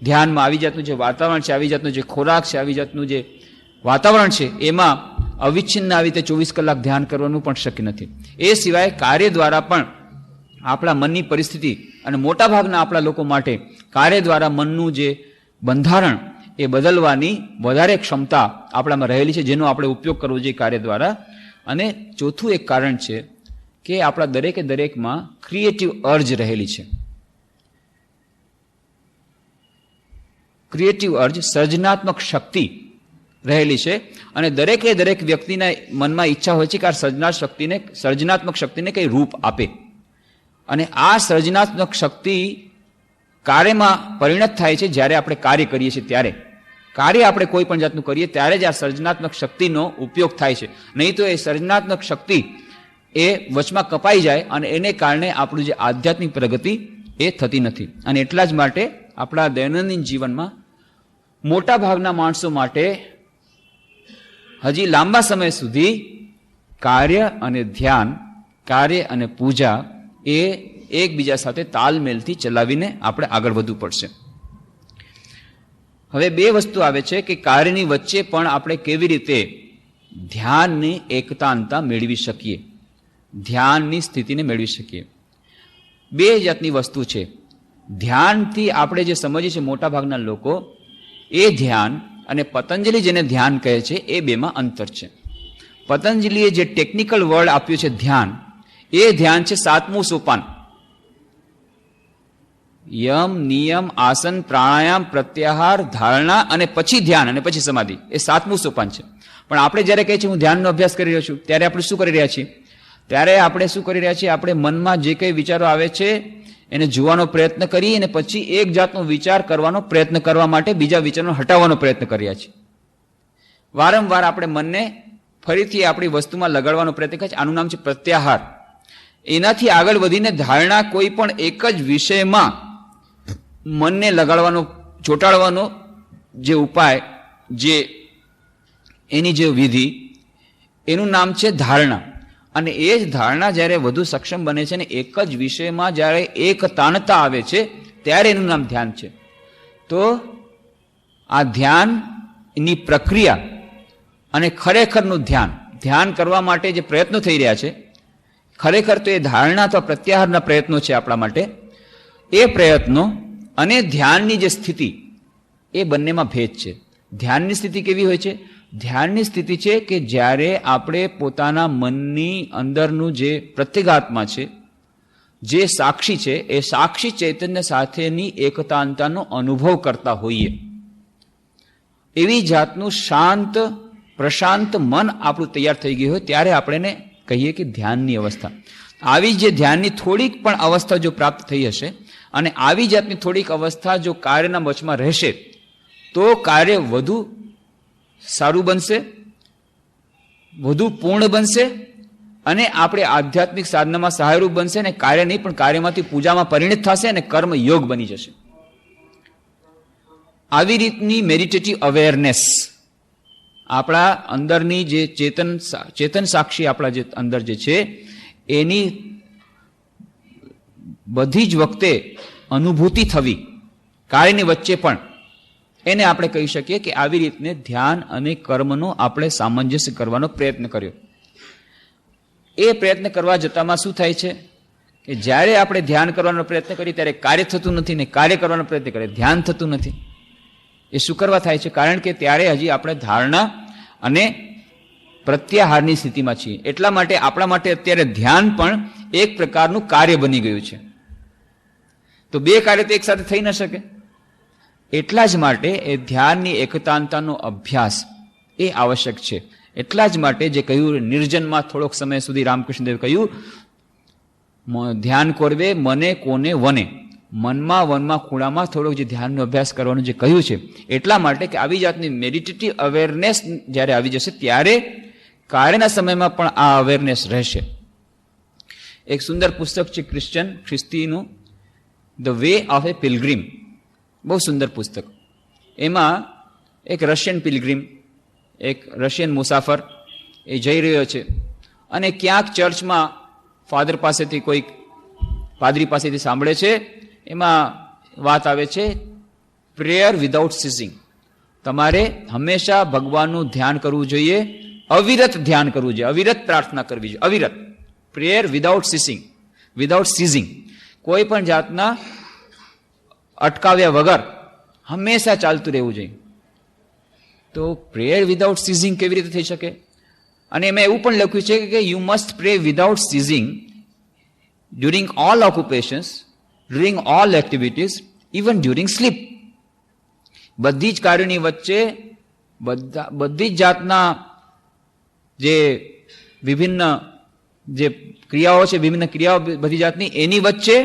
ધ્યાનમાં, આવી જાતનું જે વાતાવરણ છે, આવી જાતનું જે ખોરાક છે, આવી જાતનું જે વાતાવરણ છે, એમાં અવિચ્છિન્ન આવી રીતે 24 કલાક ધ્યાન કરવાનું પણ શક્ય નથી. એ સિવાય કાર્ય દ્વારા પણ આપણા મનની પરિસ્થિતિ, અને મોટાભાગના આપણા લોકો માટે કાર્ય દ્વારા મનનું જે બંધારણ એ બદલવાની વધારે ક્ષમતા આપણામાં રહેલી છે, જેનો આપણે ઉપયોગ કરવો જોઈએ કાર્ય દ્વારા. અને ચોથું એક કારણ છે કે આપણા દરેકમાં ક્રિએટિવ અર્જ રહેલી છે. ક્રિએટિવ અર્જ, સર્જનાત્મક શક્તિ રહેલી છે. અને દરેક વ્યક્તિના મનમાં ઈચ્છા હોય છે કે આ સર્જનાત્મક શક્તિને કંઈ રૂપ આપે. અને આ સર્જનાત્મક શક્તિ કાર્યમાં પરિણત થાય છે જ્યારે આપણે કાર્ય કરીએ છીએ. ત્યારે કાર્ય આપણે કોઈ પણ જાતનું કરીએ ત્યારે જ આ સર્જનાત્મક શક્તિનો ઉપયોગ થાય છે. નહીં તો એ સર્જનાત્મક શક્તિ એ વચમાં કપાઈ જાય અને એને કારણે આપણું જે આધ્યાત્મિક પ્રગતિ એ થતી નથી. અને એટલા જ માટે આપણા દૈનંદિન જીવનમાં મોટા ભાગના માણસો માટે હજી લાંબા સમય સુધી કાર્ય અને ધ્યાન, કાર્ય અને પૂજા એ એકબીજા સાથે તાલમેલથી ચલાવીને આપણે આગળ વધવું પડશે. હવે 2 વસ્તુ આવે છે કે કાર્યની વચ્ચે પણ આપણે કેવી રીતે ધ્યાનની એકતાનતા મેળવી શકીએ, ધ્યાનની સ્થિતિને મેળવી શકીએ. 2 જાતની વસ્તુ છે. ધ્યાનથી આપણે જે સમજીએ છીએ મોટા ભાગના લોકો, એ ધ્યાન અને પતંજલિ જેને ધ્યાન કહે છે, એ 2માં અંતર છે. પતંજલિએ જે ટેકનિકલ વર્ડ આપ્યું છે ધ્યાન, એ ધ્યાન છે 7મું સોપાન. યમ, નિયમ, આસન, પ્રાણાયામ, પ્રત્યાહાર, ધારણા અને પછી ધ્યાન અને પછી સમાધિ. એ 7મું સોપાન છે. પણ આપણે જ્યારે કહીએ છીએ હું ધ્યાનનો અભ્યાસ કરી રહ્યો છું, ત્યારે આપણે શું કરી રહ્યા છીએ? ત્યારે આપણે શું કરી રહ્યા છીએ? આપણે મનમાં જે કંઈ વિચારો આવે છે એને જોવાનો પ્રયત્ન કરી અને પછી એક જાતનો વિચાર કરવાનો પ્રયત્ન કરવા માટે બીજા વિચારનો હટાવવાનો પ્રયત્ન કરી રહ્યા છીએ. વારંવાર આપણે મનને ફરીથી આપણી વસ્તુમાં લગાડવાનો પ્રયત્ન કરે છે. આનું નામ છે પ્રત્યાહાર. એનાથી આગળ વધીને ધારણા, કોઈ પણ એક જ વિષયમાં મનને લગાડવાનો, ચોંટાડવાનો જે ઉપાય, જે એની જે વિધિ, એનું નામ છે ધારણા. અને એ જ ધારણા જ્યારે વધુ સક્ષમ બને છે ને એક જ વિષયમાં જ્યારે એક તાણતા આવે છે ત્યારે એનું નામ ધ્યાન છે. તો આ ધ્યાનની પ્રક્રિયા અને ખરેખરનું ધ્યાન કરવા માટે જે પ્રયત્નો થઈ રહ્યા છે, ખરેખર તો એ ધારણા અથવા પ્રત્યાહારના પ્રયત્નો છે આપણા માટે. એ પ્રયત્નો અને ધ્યાનની જે સ્થિતિ, એ બંનેમાં ભેદ છે. ધ્યાનની સ્થિતિ કેવી હોય છે? ધ્યાનની સ્થિતિ છે કે જ્યારે આપણે પોતાના મનની અંદરનું જે પ્રત્યેગાત્મા છે, જે સાક્ષી છે, એ સાક્ષી ચૈતન્ય સાથેની એકતાંતાનો અનુભવ કરતા હોઈએ. એવી જાતનું શાંત, પ્રશાંત મન આપણું તૈયાર થઈ ગયું હોય ત્યારે આપણે કહીએ કે ધ્યાનની અવસ્થા. આવી જે ધ્યાનની થોડીક પણ અવસ્થા જો પ્રાપ્ત થઈ હશે અને આવી જાતની થોડીક અવસ્થા જો કાર્યના વચમાં રહેશે તો કાર્ય વધુ સારું બનશે, વધુ પૂર્ણ બનશે અને આપણે આધ્યાત્મિક સાધનામાં સહાયરૂપ બનશે અને કાર્ય નહીં પણ કાર્યમાંથી પૂજામાં પરિણિત થશે અને કર્મ યોગ બની જશે. આવી રીતની મેડિટેટિવ અવેરનેસ આપણા અંદરની જે ચેતન સાક્ષી આપણા જે અંદર જે છે એની બધી જ વખતે અનુભૂતિ થવી કાર્યની વચ્ચે પણ, એને આપણે કહી શકીએ કે આવી રીતને ધ્યાન અને કર્મનો આપણે સામંજસ્ય કરવાનો પ્રયત્ન કર્યો. એ પ્રયત્ન કરવા જતામાં શું થાય છે કે જ્યારે આપણે ધ્યાન કરવાનો પ્રયત્ન કરીએ ત્યારે કાર્ય થતું નથી ને કાર્ય કરવાનો પ્રયત્ન કરીએ ધ્યાન થતું નથી. એ શું કરવા થાય છે? કારણ કે ત્યારે હજી આપણે ધારણા અને પ્રત્યાહારની સ્થિતિમાં છીએ. એટલા માટે આપણા માટે અત્યારે ધ્યાન પણ એક પ્રકારનું કાર્ય બની ગયું છે. તો બે કાર્ય તો એક સાથે થઈ ન શકે. એટલા જ માટે એ ધ્યાનની એકતાંતાનો અભ્યાસ એ આવશ્યક છે. એટલા જ માટે જે કહ્યું નિર્જનમાં થોડોક સમય સુધી રામકૃષ્ણદેવ કહ્યું, ધ્યાન કોરવે મને કોને વને, મનમાં વનમાં ખૂણામાં થોડોક જે ધ્યાનનો અભ્યાસ કરવાનું જે કહ્યું છે. એટલા માટે કે આવી જાતની મેડિટેટિવ અવેરનેસ જ્યારે આવી જશે ત્યારે કાર્યના સમયમાં પણ આ અવેરનેસ રહેશે. એક સુંદર પુસ્તક છે ખ્રિસ્તીનું the way of a pilgrim, બહુ સુંદર પુસ્તક. એમાં એક રશિયન પિલગ્રીમ, એક રશિયન મુસાફર એ જઈ રહ્યો છે અને ક્યાંક ચર્ચમાં ફાધર પાસેથી કોઈ પાદરી પાસેથી સાંભળે છે. એમાં વાત આવે છે પ્રેયર વિધાઉટ સીઝિંગ. તમારે હંમેશા ભગવાનનું ધ્યાન કરવું જોઈએ, અવિરત ધ્યાન કરવું જોઈએ, અવિરત પ્રાર્થના કરવી જોઈએ, અવિરત. પ્રેયર વિધાઉટ સીઝિંગ, કોઈ પણ જાતના અટકાવ્યા વગર હંમેશા ચાલતું રહેવું જોઈએ. તો પ્રેયર વિધાઉટ સીઝિંગ કેવી રીતે થઈ શકે? અને એમાં એવું પણ લખ્યું છે કે you must pray without ceasing during all occupations, during all activities, even during sleep. બધી જ કાર્યોની વચ્ચે બધી જ જાતના જે વિભિન્ન જે ક્રિયાઓ છે, વિભિન્ન ક્રિયાઓ બધી જાતની એની વચ્ચે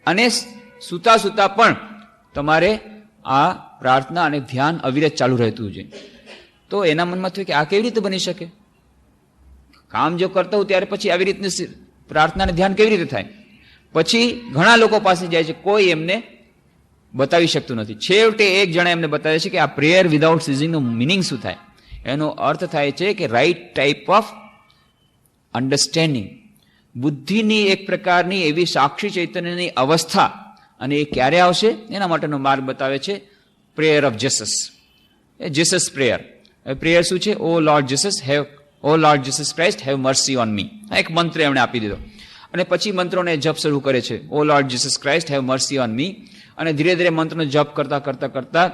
અને સૂતા સૂતા પણ તમારે આ પ્રાર્થના અને ધ્યાન અવિરત ચાલુ રહેતું છે. તો એના મનમાં થયું કે આ કેવી રીતે બની શકે? કામ જો કરતા હું ત્યારે પછી આવી રીતની પ્રાર્થના અને ધ્યાન કેવી રીતે થાય? પછી ઘણા લોકો પાસે જાય છે, કોઈ એમને બતાવી શકતું નથી. છેવટે એક જણા એમને બતાવે છે કે આ પ્રેયર વિધાઉટ સીઝિંગનો મિનિંગ શું થાય. એનો અર્થ થાય છે કે રાઈટ ટાઈપ ઓફ અન્ડરસ્ટેન્ડિંગ, બુદ્ધિની એક પ્રકારની એવી સાક્ષી ચૈતન્યની અવસ્થા. અને એ ક્યારે આવશે એના માટેનો માર્ગ બતાવે છે prayer of Jesus, a Jesus prayer. Prayer શું છે? O Lord Jesus Christ have mercy on me. આ એક મંત્ર એમણે આપી દીધો અને પછી મંત્રોને જપ શરૂ કરે છે, O Lord Jesus Christ have mercy on me. અને ધીરે ધીરે મંત્રનો જપ કરતા કરતા કરતા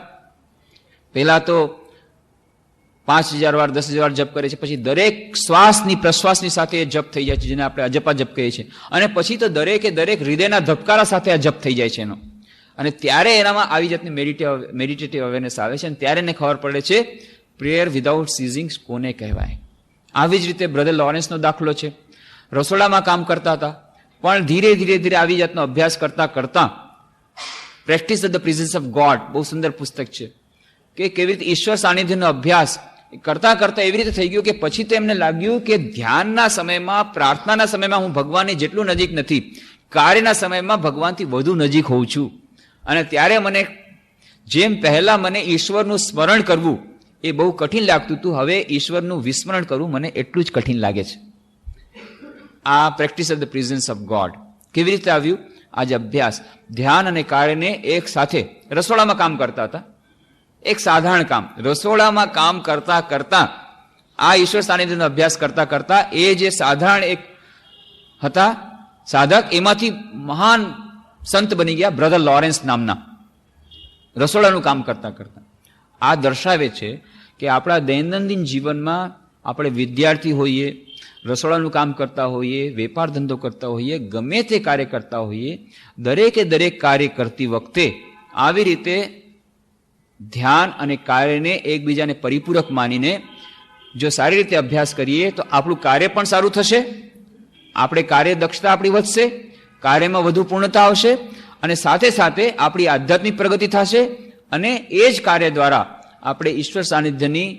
પહેલા તો 5000 વાર 10,000 વાર જપ કરે છે, પછી દરેક શ્વાસની પ્રશ્વાસની સાથે એ જપ થઈ જાય છે, જેને આપણે અજપા જપ કહીએ છીએ. અને પછી તો દરેકે દરેક હૃદયના ધબકારા સાથે આ જપ થઈ જાય છે એનો. અને ત્યારે એનામાં આવી જાતની મેડિટેટિવ અવેરનેસ આવે છે અને ત્યારે એને ખબર પડે છે પ્રેયર વિધાઉટ સીઝિંગ કોને કહેવાય. આવી જ રીતે બ્રધર લોરેન્સનો દાખલો છે. રસોડામાં કામ કરતા હતા, પણ ધીરે ધીરે આવી જાતનો અભ્યાસ કરતા practice of the presence of God, બહુ સુંદર પુસ્તક છે, કે કેવી રીતે ઈશ્વર સાનિધ્યનો અભ્યાસ કરતા એવી રીતે થઈ ગયું કે પછી તો એમને લાગ્યું કે ધ્યાનના સમયમાં, પ્રાર્થનાના સમયમાં હું ભગવાનની જેટલું નજીક નથી, કાર્યના સમયમાં ભગવાનથી વધુ નજીક હોઉં છું. અને ત્યારે મને જેમ પહેલા મને ઈશ્વરનું સ્મરણ કરવું એ બહુ કઠિન લાગતું હતું, હવે ઈશ્વરનું વિસ્મરણ કરવું મને એટલું જ કઠિન લાગે છે. આ practice of the presence of God કેવી રીતે આવ્યું? આજે અભ્યાસ, ધ્યાન અને કાર્યને એક સાથે. રસોડામાં કામ કરતા હતા, એક સાધારણ કામ, રસોડામાં કામ કરતા આ ઈશ્વર સાનિધ્યનો અભ્યાસ કરતા એ જે સાધારણ એક હતા સાધક, એમાંથી મહાન સંત બની ગયા બ્રધર લોરેન્સ નામના, રસોડાનું કામ કરતા. આ દર્શાવે છે કે આપણા દૈનંદિન જીવનમાં આપણે વિદ્યાર્થી હોઈએ, રસોડાનું કામ કરતા હોઈએ, વેપાર ધંધો કરતા હોઈએ, ગમે તે કાર્ય કરતા હોઈએ, દરેક કાર્ય કરતી વખતે આવી રીતે ધ્યાન અને કાર્યને એકબીજાને પરિપૂરક માનીને જો સારી રીતે અભ્યાસ કરીએ તો આપણું કાર્ય પણ સારું થશે, આપણે કાર્ય દક્ષતા આપણી વધશે, કાર્યમાં વધુ પૂર્ણતા આવશે, અને સાથે આપણી આધ્યાત્મિક પ્રગતિ થશે, અને એ જ કાર્ય દ્વારા આપણે ઈશ્વર સાનિધ્યની,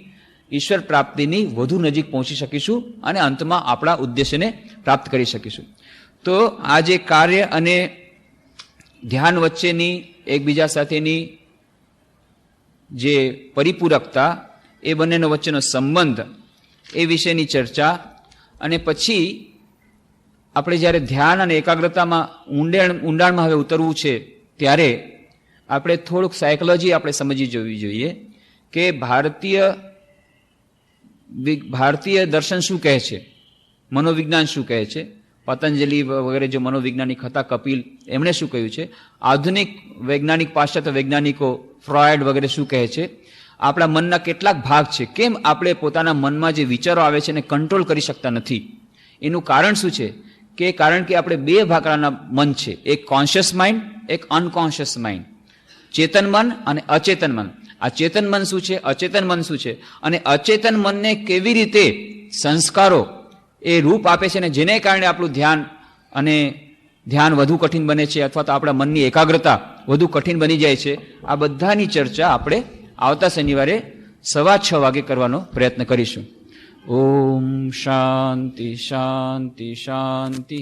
ઈશ્વર પ્રાપ્તિની વધુ નજીક પહોંચી શકીશું અને અંતમાં આપણા ઉદ્દેશ્યને પ્રાપ્ત કરી શકીશું. તો આ જે કાર્ય અને ધ્યાન વચ્ચેની એકબીજા સાથેની જે પરિપૂરકતા, એ બંનેનો વચ્ચેનો સંબંધ, એ વિશેની ચર્ચા. અને પછી આપણે જ્યારે ધ્યાન અને એકાગ્રતામાં ઊંડાણમાં હવે ઉતરવું છે, ત્યારે આપણે થોડુંક સાયકોલોજી આપણે સમજી જવી જોઈએ કે ભારતીય દર્શન શું કહે છે, મનોવિજ્ઞાન શું કહે છે. પતંજલિ વગેરે જે મનોવૈજ્ઞાનિક હતા, કપિલ, એમણે શું કહ્યું છે, આધુનિક વૈજ્ઞાનિક, પાશ્ચાત્ય વૈજ્ઞાનિકો ફ્રોઇડ વગેરે શું કહે છે, આપણા મનના કેટલાક ભાગ છે, કેમ આપણે પોતાના મનમાં જે વિચારો આવે છે એને કંટ્રોલ કરી શકતા નથી. એનું કારણ શું છે? કારણ કે આપણે બે પ્રકારના મન છે, એક કોન્શિયસ માઇન્ડ, એક અનકોન્શિયસ માઇન્ડ, ચેતન મન અને અચેતન મન. આ ચેતન મન શું છે, અચેતન મન શું છે, અને અચેતન મનને કેવી રીતે સંસ્કારો એ રૂપ આપે છે, અને જેને કારણે આપણું ધ્યાન વધુ કઠિન બને છે, અથવા તો આપણા મનની એકાગ્રતા વધુ કઠિન બની જાય છે. આ બધાની ચર્ચા આપણે આવતા શનિવારે 6:15 વાગે કરવાનો પ્રયત્ન કરીશું. ઓમ શાંતિ શાંતિ શાંતિ.